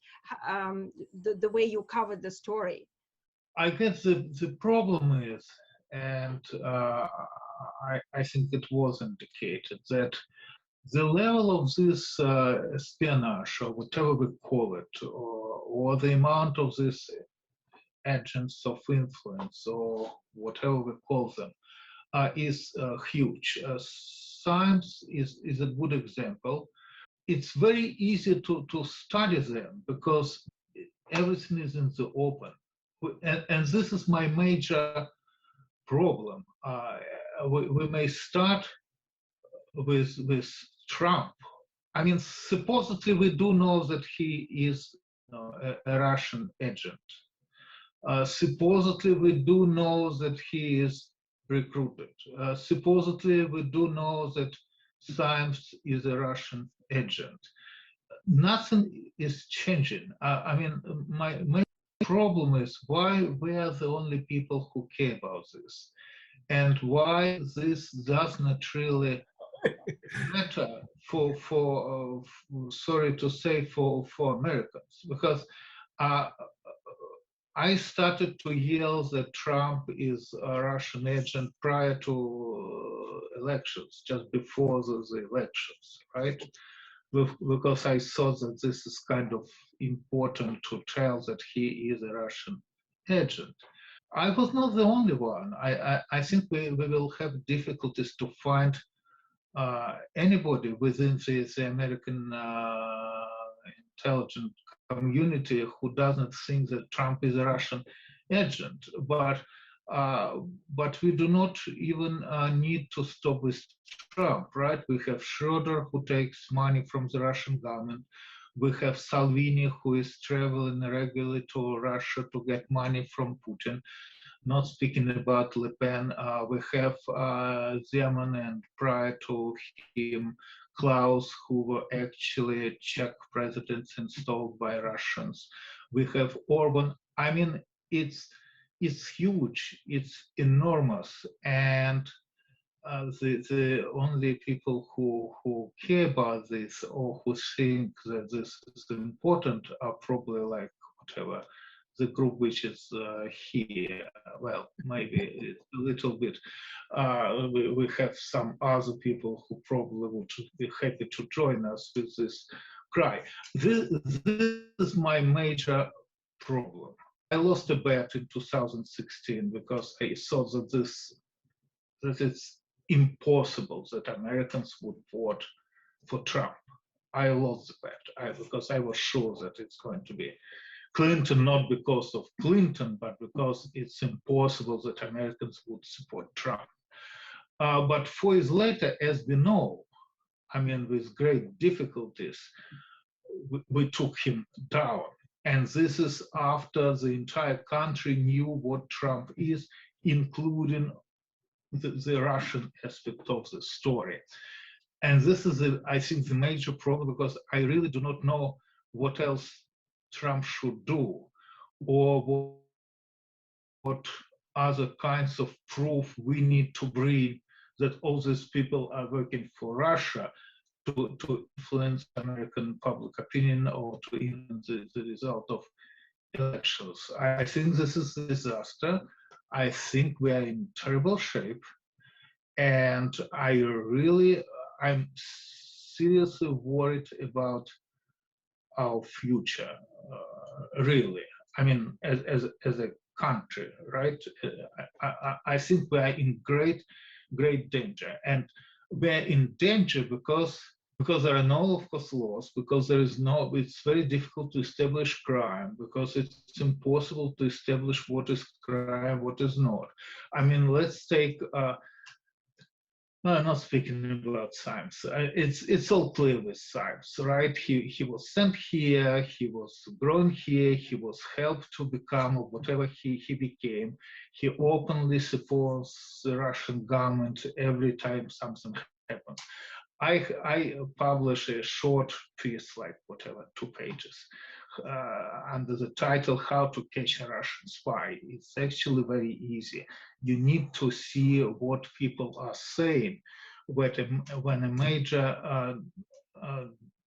the way you covered the story. I guess the problem is, and I think it was indicated, that the level of this espionage, or whatever we call it, or the amount of these agents of influence, or whatever we call them, is huge. Science is a good example. It's very easy to study them because everything is in the open. And this is my major problem. We may start with Trump. I mean, supposedly we do know that he is a Russian agent. Supposedly we do know that he is recruited. Supposedly we do know that Simes is a Russian agent. Nothing is changing. I mean, my problem is why we are the only people who care about this, and why this does not really matter for sorry to say, for Americans, because I started to yell that Trump is a Russian agent prior to elections, just before the elections, right? Because I thought that this is kind of important to tell that he is a Russian agent. I was not the only one. I think we will have difficulties to find anybody within the American intelligence community who doesn't think that Trump is a Russian agent. But we do not even need to stop with Trump, right? We have Schroeder, who takes money from the Russian government. We have Salvini, who is traveling regularly to Russia to get money from Putin. Not speaking about Le Pen, we have Zeman, and prior to him, Klaus, who were actually Czech presidents installed by Russians. We have Orban. I mean, it's huge, it's enormous, and the only people who care about this or who think that this is important are probably like whatever the group which is here. Well, maybe it's a little bit. We have some other people who probably would be happy to join us with this cry. This is my major problem. I lost a bet in 2016 because I thought that it's impossible that Americans would vote for Trump. I lost the bet because I was sure that it's going to be Clinton, not because of Clinton, but because it's impossible that Americans would support Trump. But 4 years later, as we know, I mean, with great difficulties, we took him down. And this is after the entire country knew what Trump is, including the Russian aspect of the story. And this is, I think, the major problem, because I really do not know what else Trump should do, or what other kinds of proof we need to bring that all these people are working for Russia to influence American public opinion or to influence the result of elections. I think this is a disaster. I think we are in terrible shape, and I'm seriously worried about our future, really. I mean, as a country, right? I think we are in great danger, and we're in danger because there are no, of course, laws, because it's very difficult to establish crime, because it's impossible to establish what is crime, what is not. I mean, let's take. No, I'm not speaking about Simes. It's all clear with Simes, right? He was sent here, he was grown here, he was helped to become whatever he became. He openly supports the Russian government every time something happens. I publish a short piece, like whatever, 2 pages, under the title "How to Catch a Russian Spy." It's actually very easy. You need to see what people are saying when a major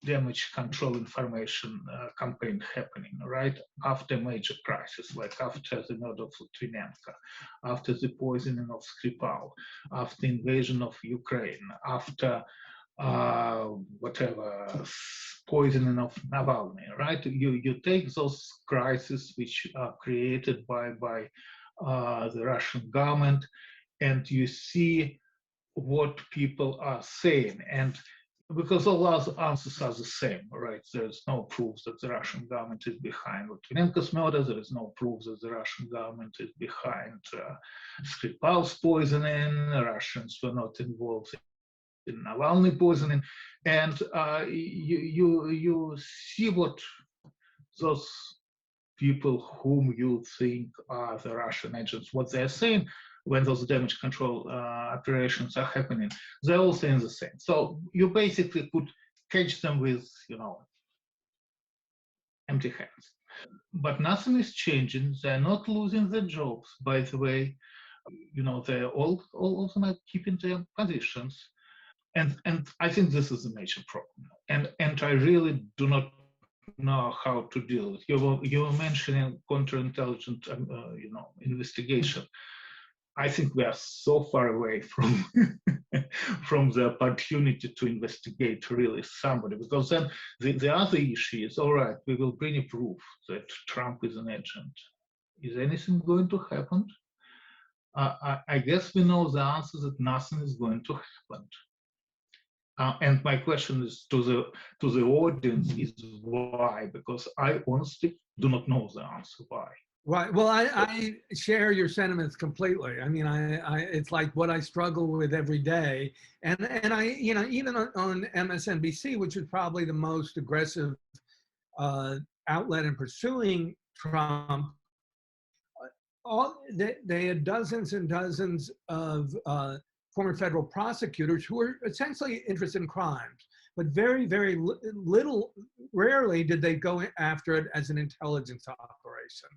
damage control information campaign happening, right after a major crisis, like after the murder of Litvinenko, after the poisoning of Skripal, after invasion of Ukraine, after whatever, poisoning of Navalny, right? You take those crises which are created by the Russian government, and you see what people are saying, and because all other answers are the same, right? There's no proof that the Russian government is behind Litvinenko's murder. There is no proof that the Russian government is behind Skripal's poisoning. Russians were not involved Navalny poisoning, and you see what those people whom you think are the Russian agents, what they're saying when those damage control operations are happening. They're all saying the same. So you basically could catch them with, empty hands. But nothing is changing. They're not losing their jobs, by the way. They're all of them are keeping their positions. And I think this is a major problem. And I really do not know how to deal with. You were mentioning counterintelligence, investigation. I think we are so far away from from the opportunity to investigate really somebody, because then the other issue is, all right, we will bring a proof that Trump is an agent. Is anything going to happen? I guess we know the answer that nothing is going to happen. And my question is to the audience is why? Because I honestly do not know the answer why. Right. Well, I share your sentiments completely. I mean, it's like what I struggle with every day. And I, even on MSNBC, which is probably the most aggressive outlet in pursuing Trump, they had dozens and dozens of former federal prosecutors who were essentially interested in crimes, but very, very little, rarely did they go after it as an intelligence operation.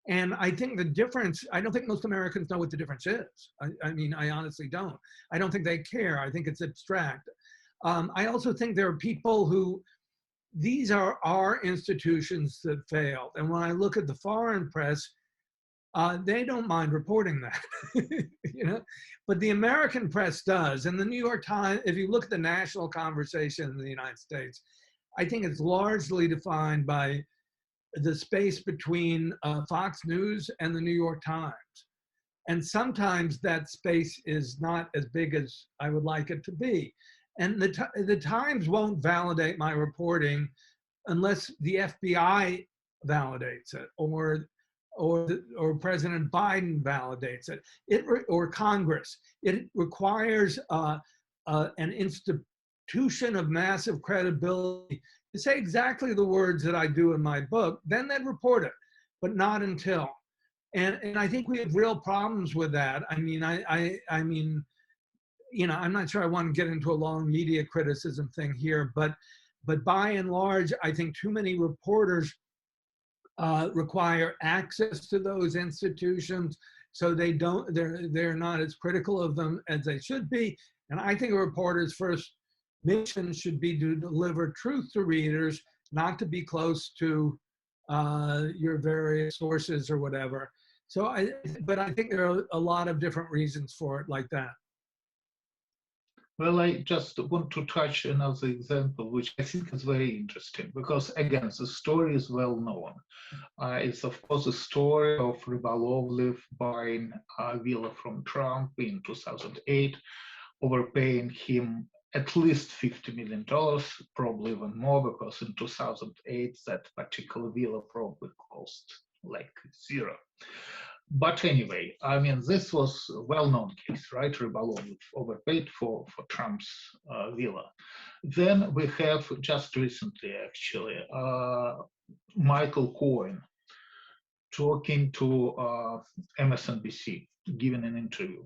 And I think the difference, I don't think most Americans know what the difference is. I mean, I honestly don't. I don't think they care. I think it's abstract. I also think there are people who, these are our institutions that failed. And when I look at the foreign press, they don't mind reporting that, but the American press does. And the New York Times, if you look at the national conversation in the United States, I think it's largely defined by the space between Fox News and the New York Times. And sometimes that space is not as big as I would like it to be. And the Times won't validate my reporting unless the FBI validates it, or President Biden validates it, or Congress. It requires an institution of massive credibility to say exactly the words that I do in my book, then they'd report it, but not until. And I think we have real problems with that. I mean, I mean, I'm not sure I want to get into a long media criticism thing here, but by and large, I think too many reporters require access to those institutions, so they're not as critical of them as they should be. And I think a reporter's first mission should be to deliver truth to readers, not to be close to your various sources or whatever. But I think there are a lot of different reasons for it like that. Well, I just want to touch another example, which I think is very interesting, because again, the story is well known. It's of course a story of Rybolovlev buying a villa from Trump in 2008, overpaying him at least $50 million, probably even more, because in 2008, that particular villa probably cost like zero. But anyway, I mean, this was a well-known case, right? Rybolovlev overpaid for Trump's villa. Then we have just recently, actually, Michael Cohen talking to MSNBC, giving an interview,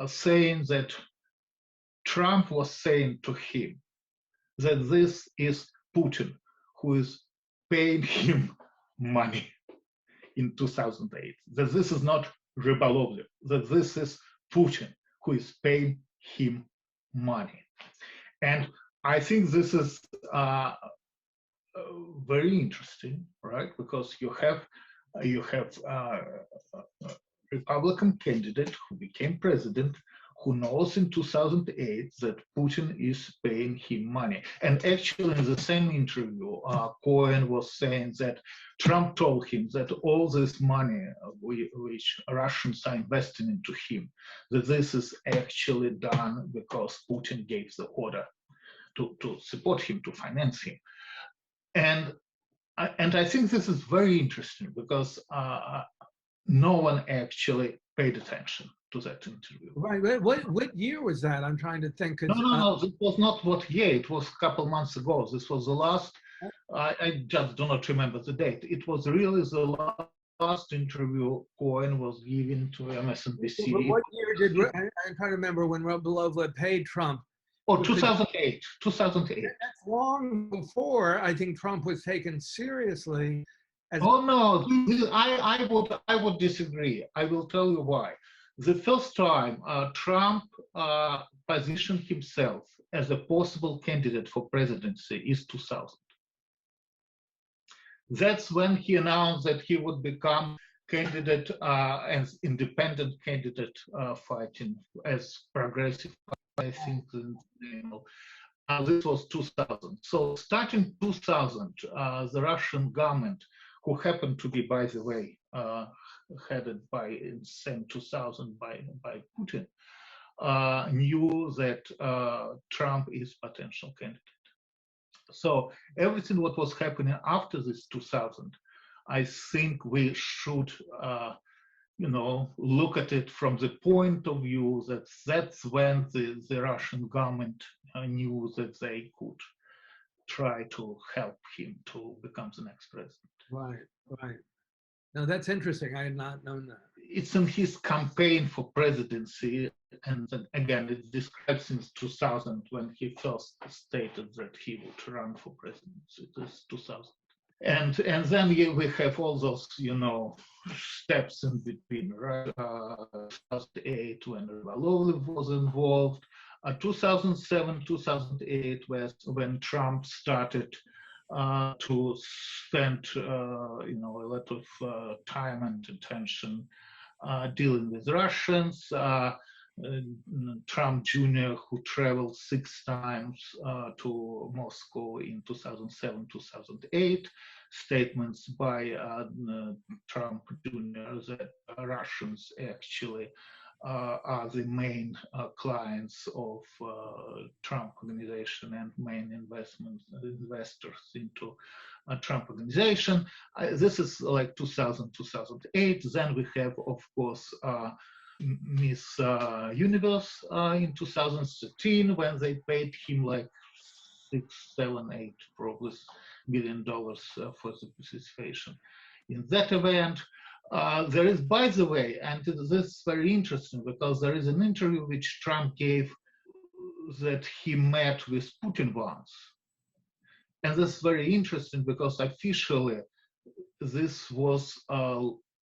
saying that Trump was saying to him that this is Putin who is paying him money in 2008, that this is not Rybolovlev, that this is Putin who is paying him money. And I think this is very interesting, right? Because you have a Republican candidate who became president, who knows in 2008 that Putin is paying him money. And actually in the same interview, Cohen was saying that Trump told him that all this money which Russians are investing into him, that this is actually done because Putin gave the order to support him, to finance him. And I think this is very interesting because no one actually paid attention. to that interview. Right. What year was that? I'm trying to think. No. This was not what year. It was a couple months ago. This was the last. I just do not remember the date. It was really the last interview Cohen was giving to MSNBC. But what year did I'm trying to remember when Beloved paid Trump? Oh, 2008. 2008. That's long before I think Trump was taken seriously. Oh no, I would disagree. I will tell you why. The first time Trump positioned himself as a possible candidate for presidency is 2000. That's when he announced that he would become candidate as independent candidate fighting as progressive. I think this was 2000. So starting 2000, the Russian government, who happened to be, by the way, headed by in same 2000 by Putin, knew that Trump is potential candidate. So everything what was happening after this 2000, I think we should, look at it from the point of view that that's when the Russian government knew that they could try to help him to become the next president. Right. No, that's interesting. I had not known that. It's in his campaign for presidency, and then again, it describes since 2000 when he first stated that he would run for presidency. It is 2000, and then we have all those steps in between. Right, 2008 when Olear was involved, 2007, 2008 was when Trump started to spend a lot of time and attention dealing with Russians. Trump Jr., who traveled 6 times to Moscow in 2007, 2008, statements by Trump Jr. that Russians actually are the main clients of Trump organization and main investors into Trump organization. This is like 2000, 2008. Then we have, of course, Miss Universe in 2013 when they paid him like $6, $7, $8 probably $1 million for the participation in that event. There is, by the way, and this is very interesting because there is an interview which Trump gave that he met with Putin once. And this is very interesting because officially this was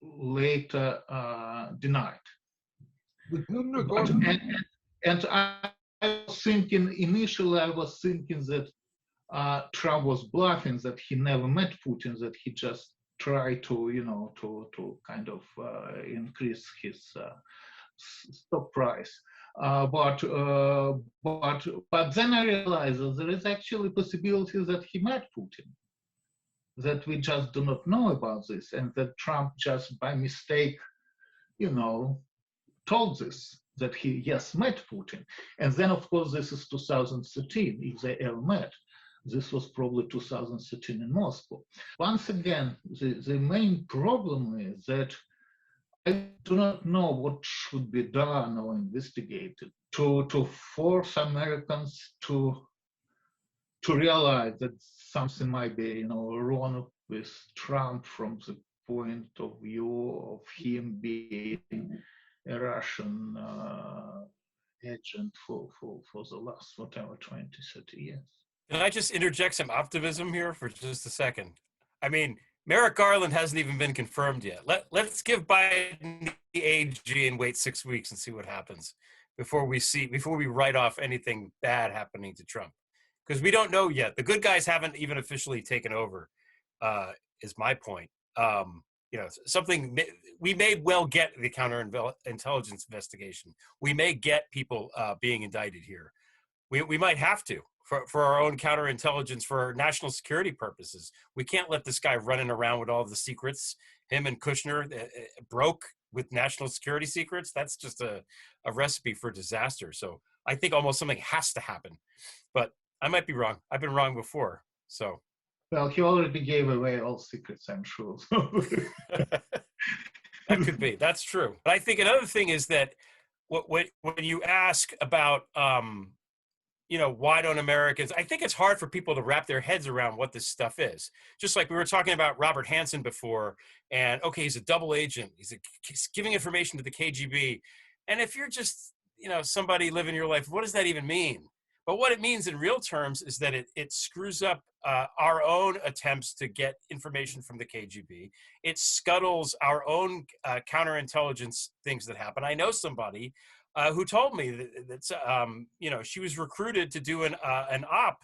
later denied. And I was thinking, initially I was thinking that Trump was bluffing, that he never met Putin, that he just tried to, to kind of increase his stock price. But then I realized that there is actually a possibility that he met Putin, that we just do not know about this, and that Trump just by mistake, told this, that he, yes, met Putin. And then, of course, this is 2013, if they ever met. This was probably 2013 in Moscow. Once again, the main problem is that I do not know what should be done or investigated to force Americans to realize that something might be, wrong with Trump from the point of view of him being a Russian agent for the last, 20, 30 years. Can I just interject some optimism here for just a second? I mean, Merrick Garland hasn't even been confirmed yet. Let's give Biden the AG and wait 6 weeks and see what happens before we write off anything bad happening to Trump. Because we don't know yet. The good guys haven't even officially taken over, is my point. Something we may well get the counterintelligence investigation. We may get people being indicted here. We might have to. For our own counterintelligence, for our national security purposes. We can't let this guy running around with all the secrets. Him and Kushner broke with national security secrets. That's just a recipe for disaster. So I think almost something has to happen. But I might be wrong. I've been wrong before. So. Well, he already gave away all secrets, I'm sure. That could be. That's true. But I think another thing is that when you ask about, why don't Americans, I think it's hard for people to wrap their heads around what this stuff is. Just like we were talking about Robert Hansen before, and okay, he's a double agent. He's giving information to the KGB. And if you're just, somebody living your life, what does that even mean? But what it means in real terms is that it screws up our own attempts to get information from the KGB. It scuttles our own counterintelligence things that happen. I know somebody who told me that she was recruited to do an op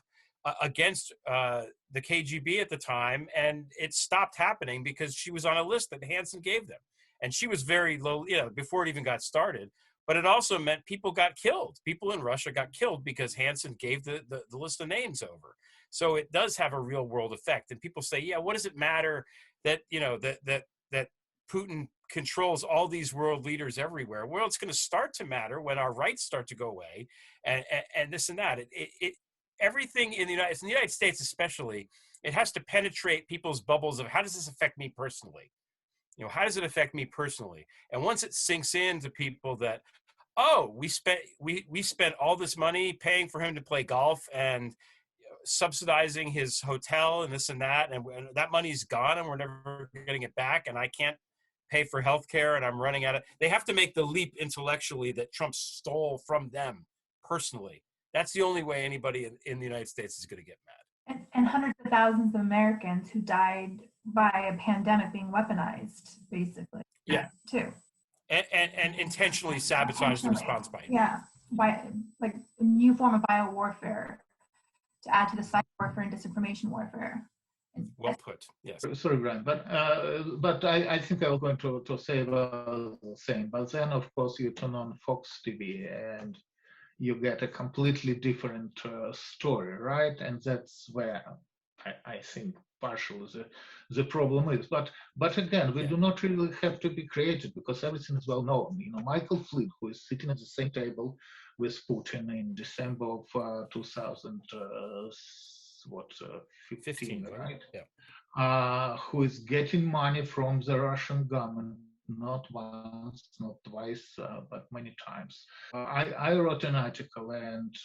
against the KGB at the time, and it stopped happening because she was on a list that Hansen gave them, and she was very low, before it even got started. But it also meant people got killed. People in Russia got killed because Hansen gave the list of names over. So it does have a real world effect. And people say, yeah, what does it matter that that Putin controls all these world leaders everywhere? Well, it's going to start to matter when our rights start to go away, and this and that. Everything in the United States, especially, it has to penetrate people's bubbles of how does this affect me personally? How does it affect me personally? And once it sinks into people that, oh, we spent all this money paying for him to play golf and subsidizing his hotel and this and that that money's gone and we're never getting it back, and I can't pay for healthcare and I'm running out of. They have to make the leap intellectually that Trump stole from them personally. That's the only way anybody in the United States is going to get mad. And hundreds of thousands of Americans who died by a pandemic being weaponized, basically. Yeah. Too. And intentionally sabotage the response by. Yeah. By like a new form of biowarfare to add to the cyber warfare and disinformation warfare. Well put. Yes. Sorry, Brian, but I think I was going to say about the same. But then, of course, you turn on Fox TV and you get a completely different story, right? And that's where I think partially the problem is. But again, we do not really have to be creative because everything is well known. Michael Flynn, who is sitting at the same table with Putin in December of 2015, right? Yeah. Who is getting money from the Russian government, not once, not twice, but many times. I wrote an article, and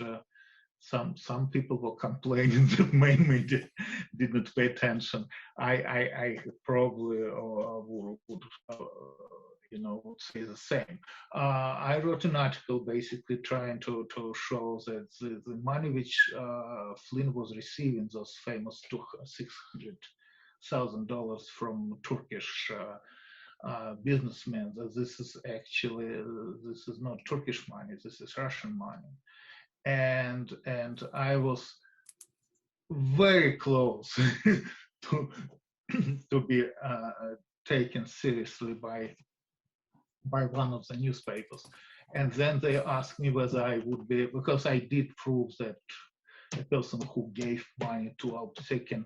some people were complaining that main media did not pay attention. I probably would say the same. I wrote an article basically trying to show that the money which Flynn was receiving, those famous $600,000 from Turkish businessmen, that this is not Turkish money, this is Russian money. And I was very close to be taken seriously by one of the newspapers. And then they asked me whether I would be, because I did prove that a person who gave money to Alptekin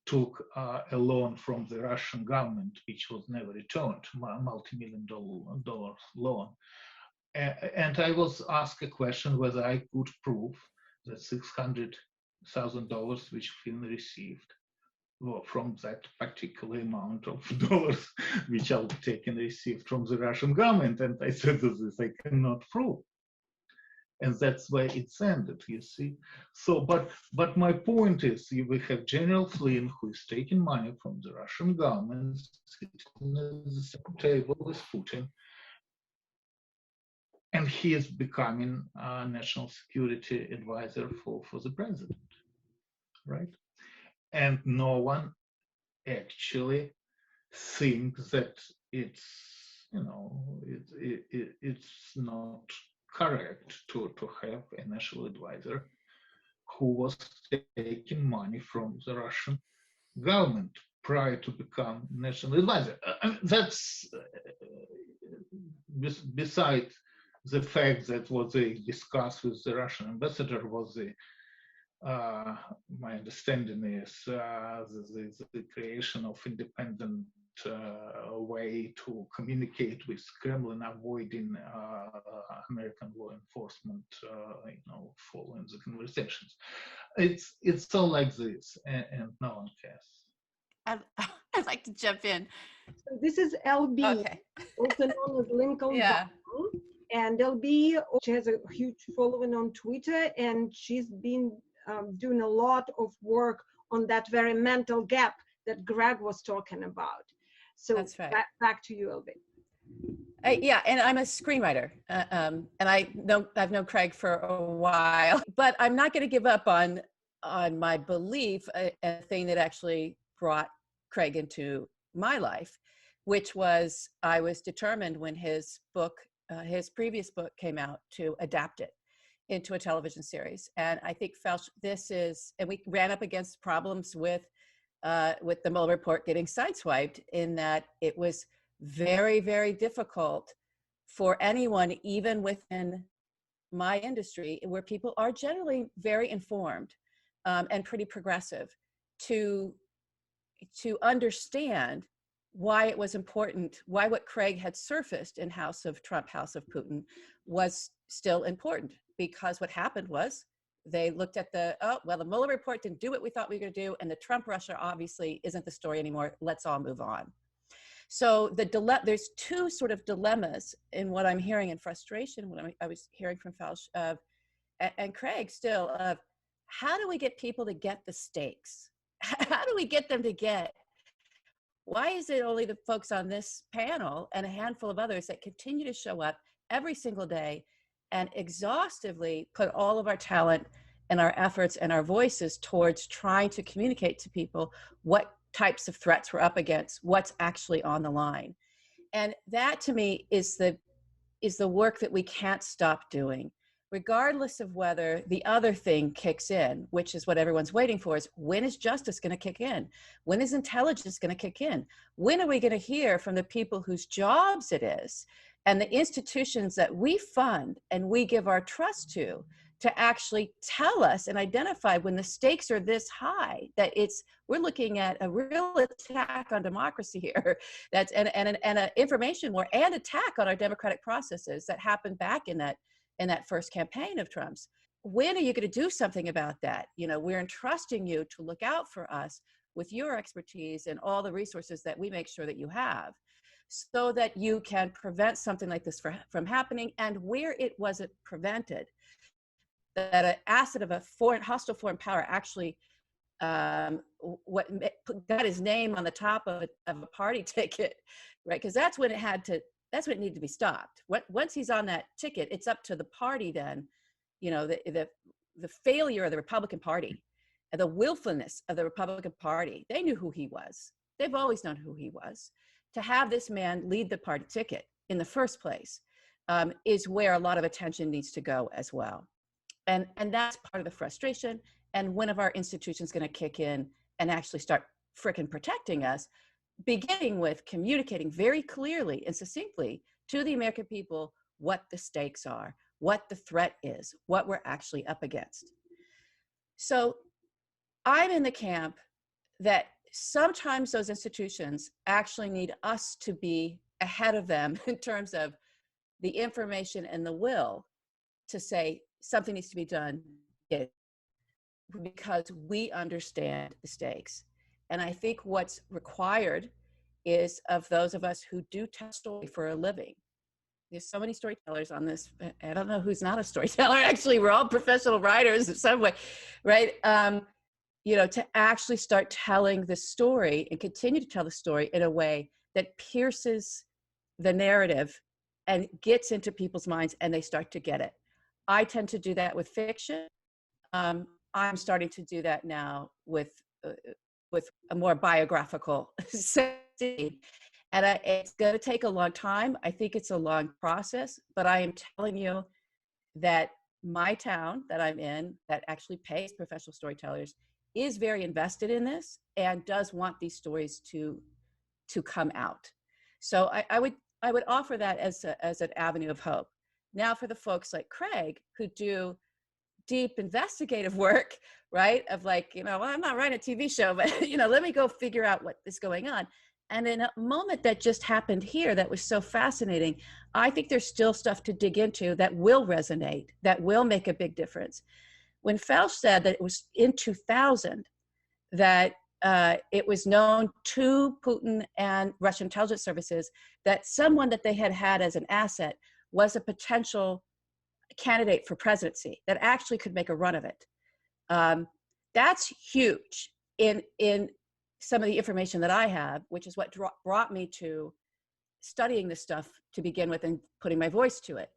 took a loan from the Russian government, which was never returned, multi-million-dollar loan. And I was asked a question whether I could prove that $600,000 which Flynn received from that particular amount of dollars which Alptekin received from the Russian government. And I said this I cannot prove. And that's where it's ended, you see. So, but my point is, we have General Flynn, who is taking money from the Russian government, sitting at the same table with Putin, and he is becoming a national security advisor for the president, right? And no one actually thinks that it's not correct to have a national advisor who was taking money from the Russian government prior to become national advisor. That's besides the fact that what they discussed with the Russian ambassador was my understanding is the creation of independent way to communicate with Kremlin, avoiding American law enforcement, following the conversations. It's all like this, and no one cares. I'd like to jump in. So this is LB, Okay. also known as Lincoln. Yeah. Dutton, And she has a huge following on Twitter, and she's been doing a lot of work on that very mental gap that Greg was talking about. So That's right. back to you, Elby. Yeah, and I'm a screenwriter, and I've known Craig for a while, but I'm not going to give up on my belief, a thing that actually brought Craig into my life, which was I was determined when his previous book came out to adapt it into a television series. And I think and we ran up against problems with the Mueller report getting sideswiped, in that it was very, very difficult for anyone, even within my industry, where people are generally very informed and pretty progressive, to understand why it was important, why what Craig had surfaced in House of Trump, House of Putin was still important. Because what happened was they looked at the Mueller report didn't do what we thought we were going to do, and the Trump Russia obviously isn't the story anymore. Let's all move on. So there's two sort of dilemmas in what I'm hearing, in frustration, when I was hearing from Fausch and Craig still, of how do we get people to get the stakes? How do we get them to get, why is it only the folks on this panel and a handful of others that continue to show up every single day and exhaustively put all of our talent and our efforts and our voices towards trying to communicate to people what types of threats we're up against, what's actually on the line? And that, to me, is the work that we can't stop doing, regardless of whether the other thing kicks in, which is what everyone's waiting for, is when is justice going to kick in? When is intelligence going to kick in? When are we going to hear from the people whose jobs it is, and the institutions that we fund and we give our trust to actually tell us and identify when the stakes are this high, that we're looking at a real attack on democracy here, that's and an information war and attack on our democratic processes that happened back in that first campaign of Trump's. When are you going to do something about that? We're entrusting you to look out for us with your expertise and all the resources that we make sure that you have, so that you can prevent something like this from happening. And where it wasn't prevented, that an asset of a hostile foreign power actually got his name on the top of a party ticket, right? Because that's when it needed to be stopped. Once he's on that ticket, it's up to the party then, the failure of the Republican Party and the willfulness of the Republican Party. They knew who he was. They've always known who he was. To have this man lead the party ticket in the first place is where a lot of attention needs to go as well. And that's part of the frustration. And when of our institutions going to kick in and actually start frickin' protecting us, beginning with communicating very clearly and succinctly to the American people what the stakes are, what the threat is, what we're actually up against. So I'm in the camp that sometimes those institutions actually need us to be ahead of them in terms of the information and the will to say something needs to be done, because we understand the stakes. And I think what's required is of those of us who do tell story for a living. There's so many storytellers on this. I don't know who's not a storyteller. Actually, we're all professional writers in some way, right? To actually start telling the story and continue to tell the story in a way that pierces the narrative and gets into people's minds, and they start to get it. I tend to do that with fiction. I'm starting to do that now with a more biographical setting. And it's going to take a long time. I think it's a long process, but I am telling you that my town that I'm in, that actually pays professional storytellers, is very invested in this and does want these stories to come out. So I would offer that as an avenue of hope. Now, for the folks like Craig who do deep investigative work, right? Of I'm not writing a TV show, but let me go figure out what is going on. And in a moment that just happened here that was so fascinating, I think there's still stuff to dig into that will resonate, that will make a big difference. When Fausch said that it was in 2000 that it was known to Putin and Russian intelligence services that someone that they had as an asset was a potential candidate for presidency that actually could make a run of it. That's huge in some of the information that I have, which is what brought me to studying this stuff to begin with and putting my voice to it.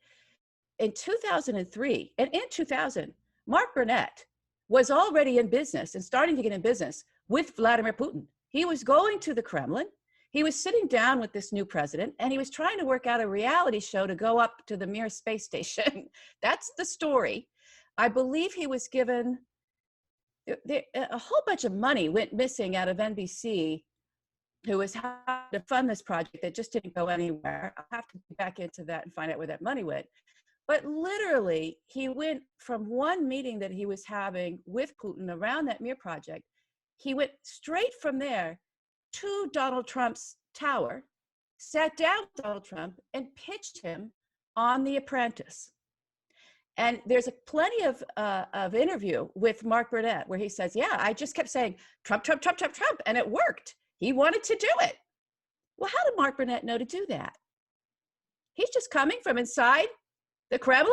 In 2003, and in 2000, Mark Burnett was already in business and starting to get in business with Vladimir Putin. He was going to the Kremlin. He was sitting down with this new president, and he was trying to work out a reality show to go up to the Mir space station. That's the story. I believe he was given a whole bunch of money went missing out of NBC, who was having to fund this project that just didn't go anywhere. I'll have to get back into that and find out where that money went. But literally, he went from one meeting that he was having with Putin around that Mir project, he went straight from there to Donald Trump's tower, sat down with Donald Trump, and pitched him on The Apprentice. And there's plenty of interview with Mark Burnett where he says, yeah, I just kept saying, Trump, Trump, Trump, Trump, Trump, and it worked. He wanted to do it. Well, how did Mark Burnett know to do that? He's just coming from inside the Kremlin,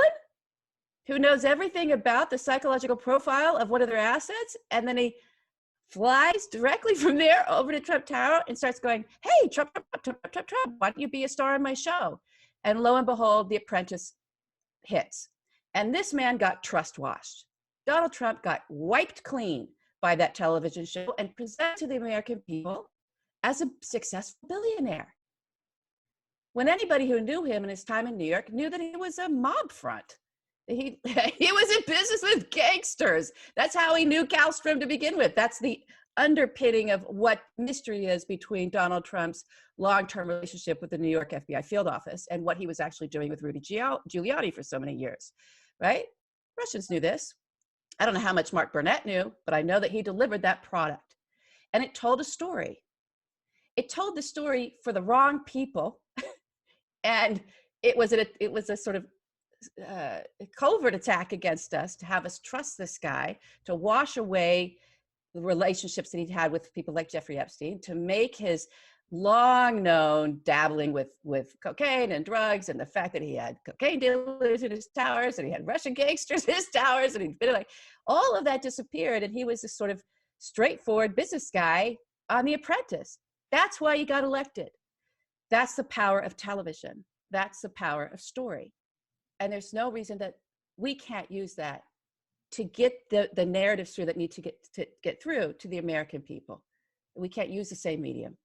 who knows everything about the psychological profile of one of their assets, and then he flies directly from there over to Trump Tower and starts going, hey, Trump, Trump, Trump, Trump, Trump, Trump, why don't you be a star on my show? And lo and behold, The Apprentice hits. And this man got trust washed. Donald Trump got wiped clean by that television show and presented to the American people as a successful billionaire. When anybody who knew him in his time in New York knew that he was a mob front. He was in business with gangsters. That's how he knew Kallstrom to begin with. That's the underpinning of what mystery is between Donald Trump's long-term relationship with the New York FBI field office and what he was actually doing with Rudy Giuliani for so many years, right? Russians knew this. I don't know how much Mark Burnett knew, but I know that he delivered that product. And it told a story. It told the story for the wrong people. And it was a sort of covert attack against us to have us trust this guy, to wash away the relationships that he'd had with people like Jeffrey Epstein, to make his long-known dabbling with cocaine and drugs, and the fact that he had cocaine dealers in his towers, and he had Russian gangsters in his towers, and he'd been like, all of that disappeared, and he was this sort of straightforward business guy on The Apprentice. That's why he got elected. That's the power of television. That's the power of story. And there's no reason that we can't use that to get the narratives through that need to get through to the American people. We can't use the same medium.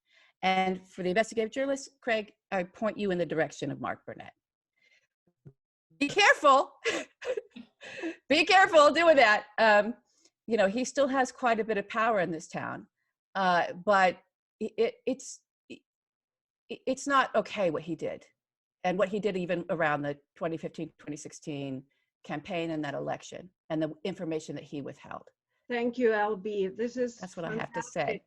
And for the investigative journalist, Craig, I point you in the direction of Mark Burnett. Be careful. Be careful doing that. You know, he still has quite a bit of power in this town, but it's not okay what he did, and what he did even around the 2015-2016 campaign and that election, and the information that he withheld. Thank you, LB. That's what I have to say.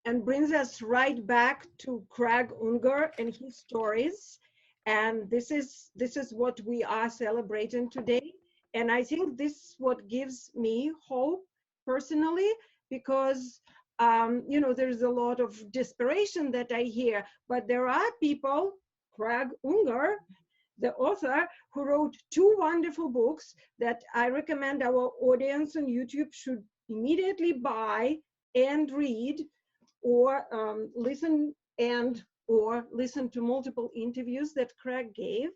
And brings us right back to Craig Unger and his stories. And this is what we are celebrating today. And I think this is what gives me hope personally, because you know, there's a lot of desperation that I hear, but there are people, Craig Unger, the author, who wrote 2 wonderful books that I recommend our audience on YouTube should immediately buy and read, or listen to multiple interviews that Craig gave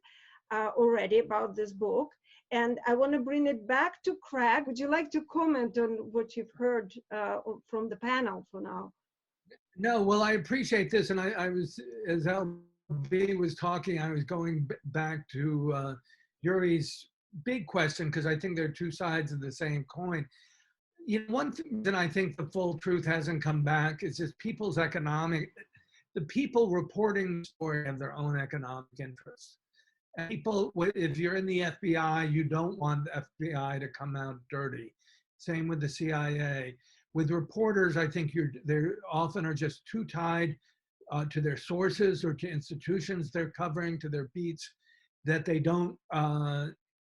already about this book. And I want to bring it back to Craig. Would you like to comment on what you've heard from the panel for now? No, well, I appreciate this. And I was, as LB was talking, I was going back to Yuri's big question, because I think they're 2 sides of the same coin. You know, one thing that I think the full truth hasn't come back is just the people reporting the story have their own economic interests. And people, if you're in the FBI, you don't want the FBI to come out dirty. Same with the CIA. With reporters, I think they often are just too tied to their sources or to institutions they're covering, to their beats, that they don't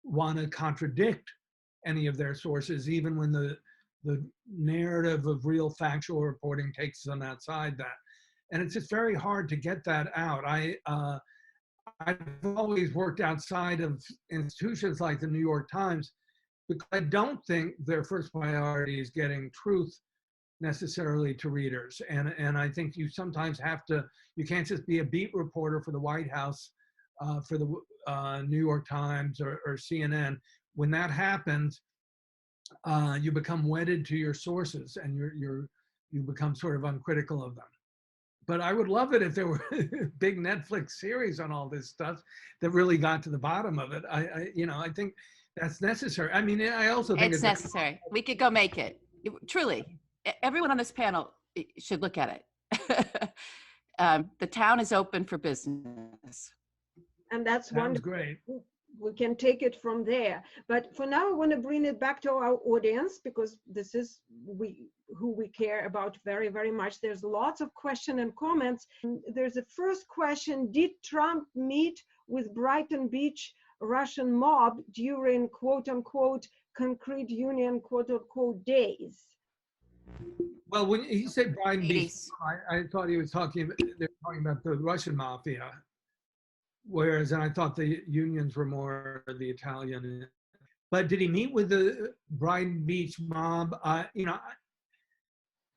want to contradict any of their sources, even when the narrative of real factual reporting takes them outside that. And it's just very hard to get that out. I've always worked outside of institutions like the New York Times because I don't think their first priority is getting truth necessarily to readers. And I think you sometimes have to, you can't just be a beat reporter for the White House, for the New York Times or CNN. When that happens, you become wedded to your sources and you become sort of uncritical of them. But I would love it if there were big Netflix series on all this stuff that really got to the bottom of it. I think that's necessary. I mean, I also think it's necessary. We could go make it. Truly, everyone on this panel should look at it. The town is open for business. And that's sounds wonderful. great. We can take it from there. But for now, I want to bring it back to our audience because this is who we care about very, very much. There's lots of questions and comments. There's a first question. Did Trump meet with Brighton Beach Russian mob during quote unquote concrete union quote unquote days? Well, when he said Brighton Beach, 80s. I thought he was talking about the Russian mafia. Whereas I thought the unions were more the Italian. But did he meet with the Brighton Beach mob?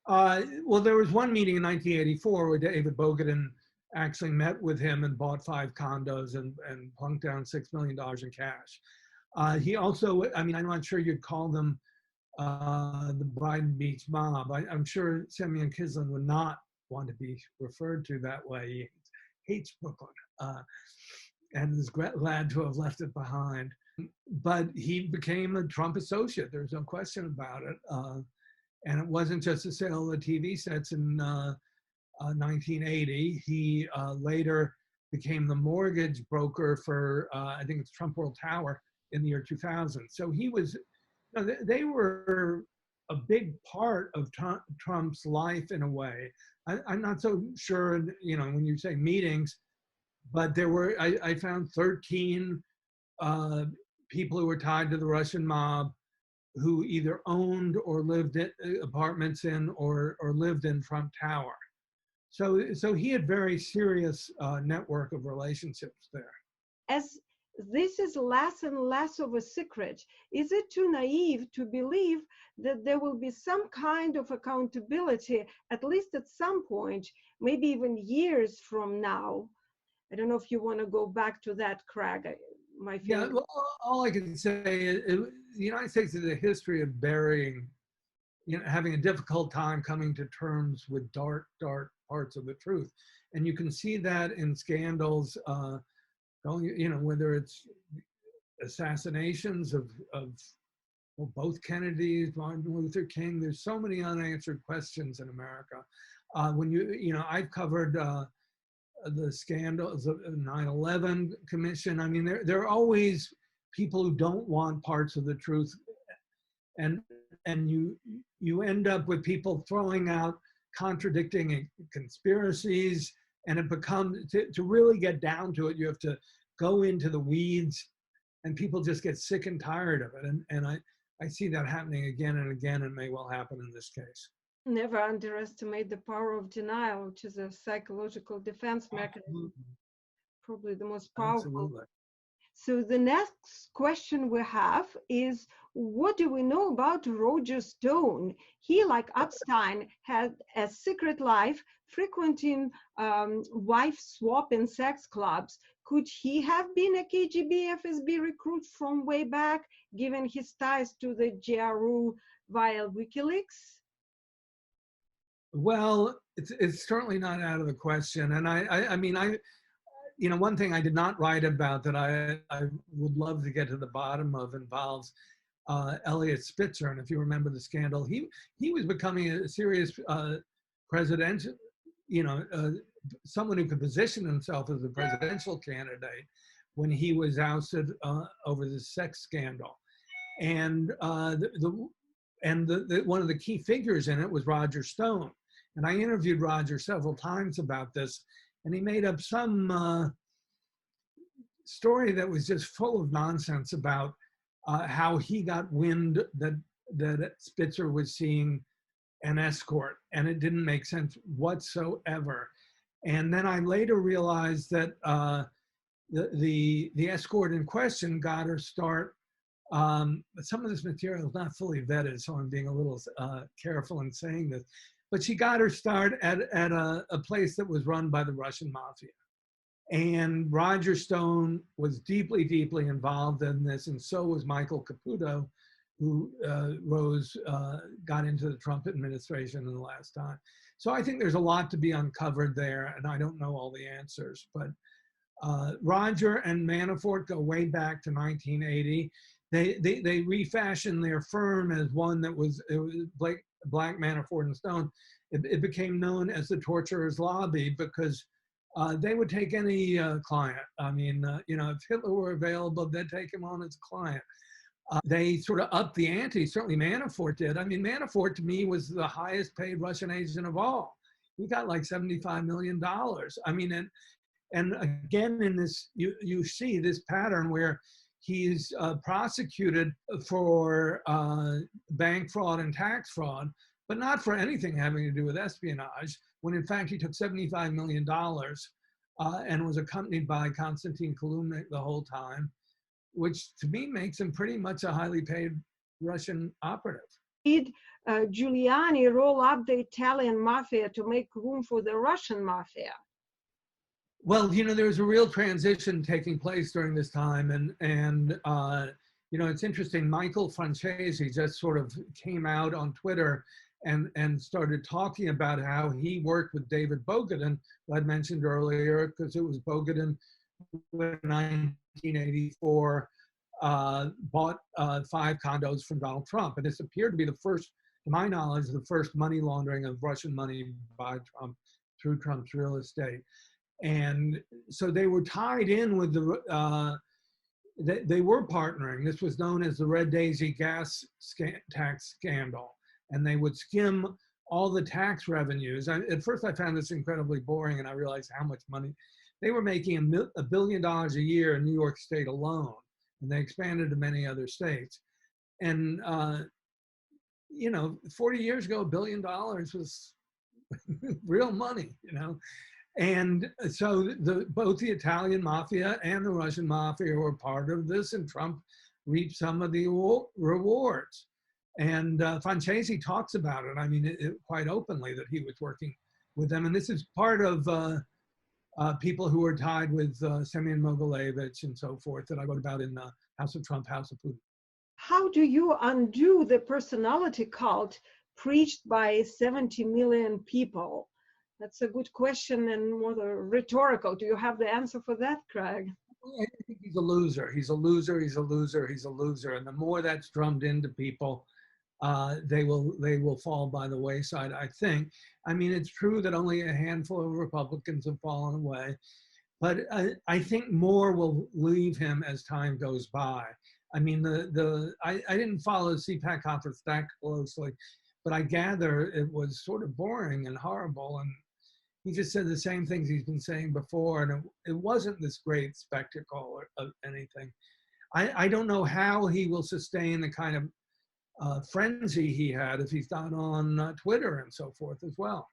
Well, there was one meeting in 1984 where David Bogatin actually met with him and bought 5 condos and plunked down $6 million in cash. He also, I mean, I'm not sure you'd call them the Brighton Beach mob. I'm sure Semyon Kislin would not want to be referred to that way. He hates Brooklyn. And is glad to have left it behind. But he became a Trump associate. There's no question about it. And it wasn't just the sale of the TV sets in 1980. He later became the mortgage broker for, I think it's Trump World Tower in the year 2000. So he was, they were a big part of Trump's life in a way. I'm not so sure, when you say meetings, but there were, I found 13 people who were tied to the Russian mob who either owned or lived in apartments in or lived in Trump Tower. So he had very serious network of relationships there. As this is less and less of a secret, is it too naive to believe that there will be some kind of accountability, at least at some point, maybe even years from now? I don't know if you want to go back to that, Craig. Yeah, well, all I can say is the United States has a history of burying, having a difficult time coming to terms with dark parts of the truth. And you can see that in scandals, whether it's assassinations of both Kennedys, Martin Luther King. There's so many unanswered questions in America. I've covered the scandals of the 9/11 Commission. I mean, there are always people who don't want parts of the truth, and you end up with people throwing out contradicting conspiracies, and it becomes, to really get down to it, you have to go into the weeds, and people just get sick and tired of it. And I see that happening again and again, and may well happen in this case. Never underestimate the power of denial, which is a psychological defense mechanism. Absolutely. Probably the most powerful. Absolutely. So the next question we have is, what do we know about Roger Stone? He, like Epstein, had a secret life, frequenting wife swapping sex clubs. Could he have been a KGB FSB recruit from way back, given his ties to the GRU via WikiLeaks? Well, it's certainly not out of the question. And I mean, one thing I did not write about that I would love to get to the bottom of involves Eliot Spitzer. And if you remember the scandal, he was becoming a serious presidential, someone who could position himself as a presidential candidate when he was ousted over the sex scandal. And one of the key figures in it was Roger Stone. And I interviewed Roger several times about this, and he made up some story that was just full of nonsense about how he got wind that Spitzer was seeing an escort, and it didn't make sense whatsoever. And then I later realized that the escort in question got her start. But some of this material is not fully vetted, so I'm being a little careful in saying this. But she got her start at a place that was run by the Russian mafia. And Roger Stone was deeply, deeply involved in this, and so was Michael Caputo, who got into the Trump administration in the last time. So I think there's a lot to be uncovered there, and I don't know all the answers. But Roger and Manafort go way back to 1980. They refashioned their firm as one that was Black Manafort and Stone. It became known as the Torturers Lobby because they would take any client. I mean, if Hitler were available, they'd take him on as a client. They sort of upped the ante. Certainly Manafort did. I mean, Manafort to me was the highest paid Russian agent of all. He got like $75 million. I mean, and again, in this, you see this pattern where he's prosecuted for bank fraud and tax fraud, but not for anything having to do with espionage, when in fact he took $75 million and was accompanied by Konstantin Kalumnik the whole time, which to me makes him pretty much a highly paid Russian operative. Did Giuliani roll up the Italian mafia to make room for the Russian mafia? Well, there was a real transition taking place during this time. And it's interesting, Michael Francesi just sort of came out on Twitter and started talking about how he worked with David Bogatin, who I'd mentioned earlier, because it was Bogatin who in 1984 bought 5 condos from Donald Trump. And this appeared to be the first, to my knowledge, the first money laundering of Russian money by Trump through Trump's real estate. And so they were tied in with they were partnering. This was known as the Red Daisy gas tax scandal. And they would skim all the tax revenues. At first I found this incredibly boring, and I realized how much money. They were making $1 billion a year in New York State alone, and they expanded to many other states. And 40 years ago, $1 billion was real money, And so both the Italian mafia and the Russian mafia were part of this, and Trump reaped some of the rewards. And Francesi talks about it, quite openly, that he was working with them. And this is part of people who are tied with Semyon Mogilevich and so forth that I wrote about in House of Trump, House of Putin. How do you undo the personality cult preached by 70 million people? That's a good question and more rhetorical. Do you have the answer for that, Craig? I think he's a loser. He's a loser. He's a loser. He's a loser. And the more that's drummed into people, they will fall by the wayside, I think. It's true that only a handful of Republicans have fallen away, but I think more will leave him as time goes by. I didn't follow the CPAC conference that closely, but I gather it was sort of boring and horrible, and he just said the same things he's been saying before, and it wasn't this great spectacle of anything. I don't know how he will sustain the kind of frenzy he had if he's not on Twitter and so forth as well.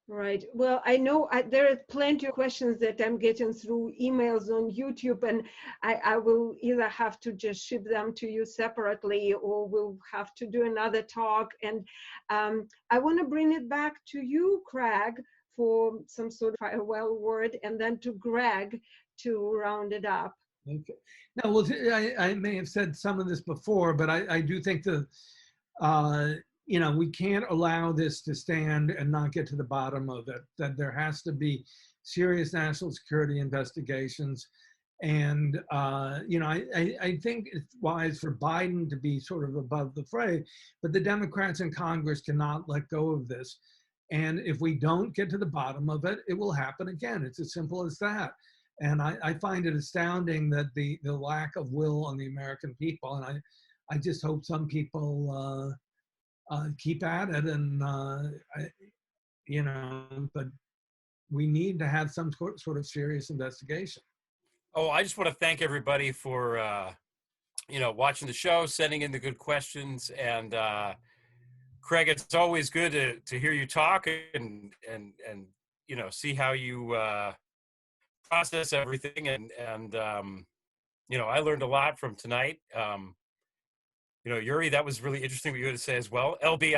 Right. Well, I know there are plenty of questions that I'm getting through emails on YouTube, and I will either have to just ship them to you separately, or we'll have to do another talk. And I want to bring it back to you, Craig, for some sort of farewell word, and then to Greg to round it up. Okay. Now, well, I may have said some of this before, but I do think we can't allow this to stand and not get to the bottom of it, that there has to be serious national security investigations. And, I think it's wise for Biden to be sort of above the fray, but the Democrats in Congress cannot let go of this. And if we don't get to the bottom of it, it will happen again. It's as simple as that. And I find it astounding that the lack of will on the American people, and I just hope some people keep at it, and but we need to have some sort of serious investigation. Oh, I just want to thank everybody for watching the show, sending in the good questions, and Craig, it's always good to hear you talk and see how you process everything, and you know, I learned a lot from tonight. You know, Yuri, that was really interesting what you had to say as well. LB,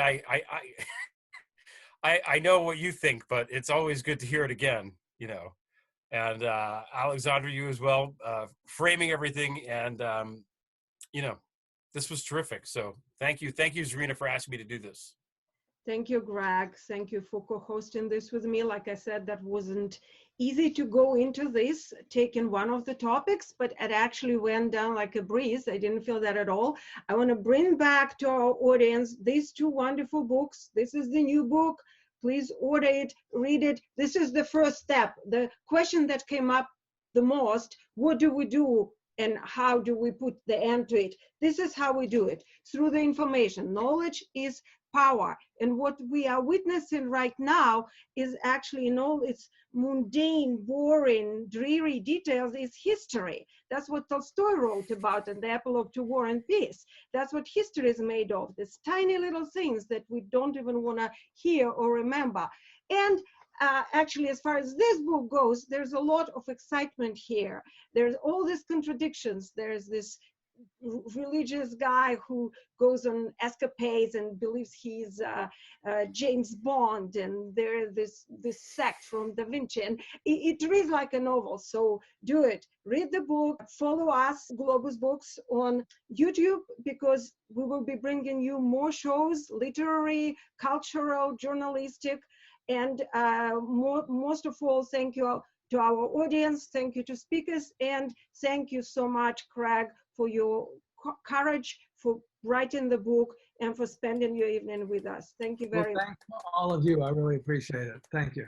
I know what you think, but it's always good to hear it again, you know. And Alexandra, you as well, framing everything. And, you know, this was terrific. So thank you, Zarina, for asking me to do this. Thank you, Greg. Thank you for co-hosting this with me. Like I said, that wasn't easy to go into this, taking one of the topics, but it actually went down like a breeze. I didn't feel that at all. I want to bring back to our audience these two wonderful books. This is the new book. Please order it, read it. This is the first step. The question that came up the most, what do we do and how do we put the end to it? This is how we do it, through the information. Knowledge is power. And what we are witnessing right now is actually, in all its mundane, boring, dreary details, is history. That's what Tolstoy wrote about in the Epilogue to War and Peace. That's what history is made of, these tiny little things that we don't even want to hear or remember. And actually, as far as this book goes, there's a lot of excitement here. There's all these contradictions. There's this religious guy who goes on escapades and believes he's James Bond, and there's this sect from Da Vinci, and it reads like a novel. So do it. Read the book. Follow us, Globus Books, on YouTube, because we will be bringing you more shows, literary, cultural, journalistic, and most of all, thank you to our audience, thank you to speakers, and thank you so much, Craig, for your courage, for writing the book, and for spending your evening with us. Thank you very much. Well, thanks to all of you. I really appreciate it. Thank you.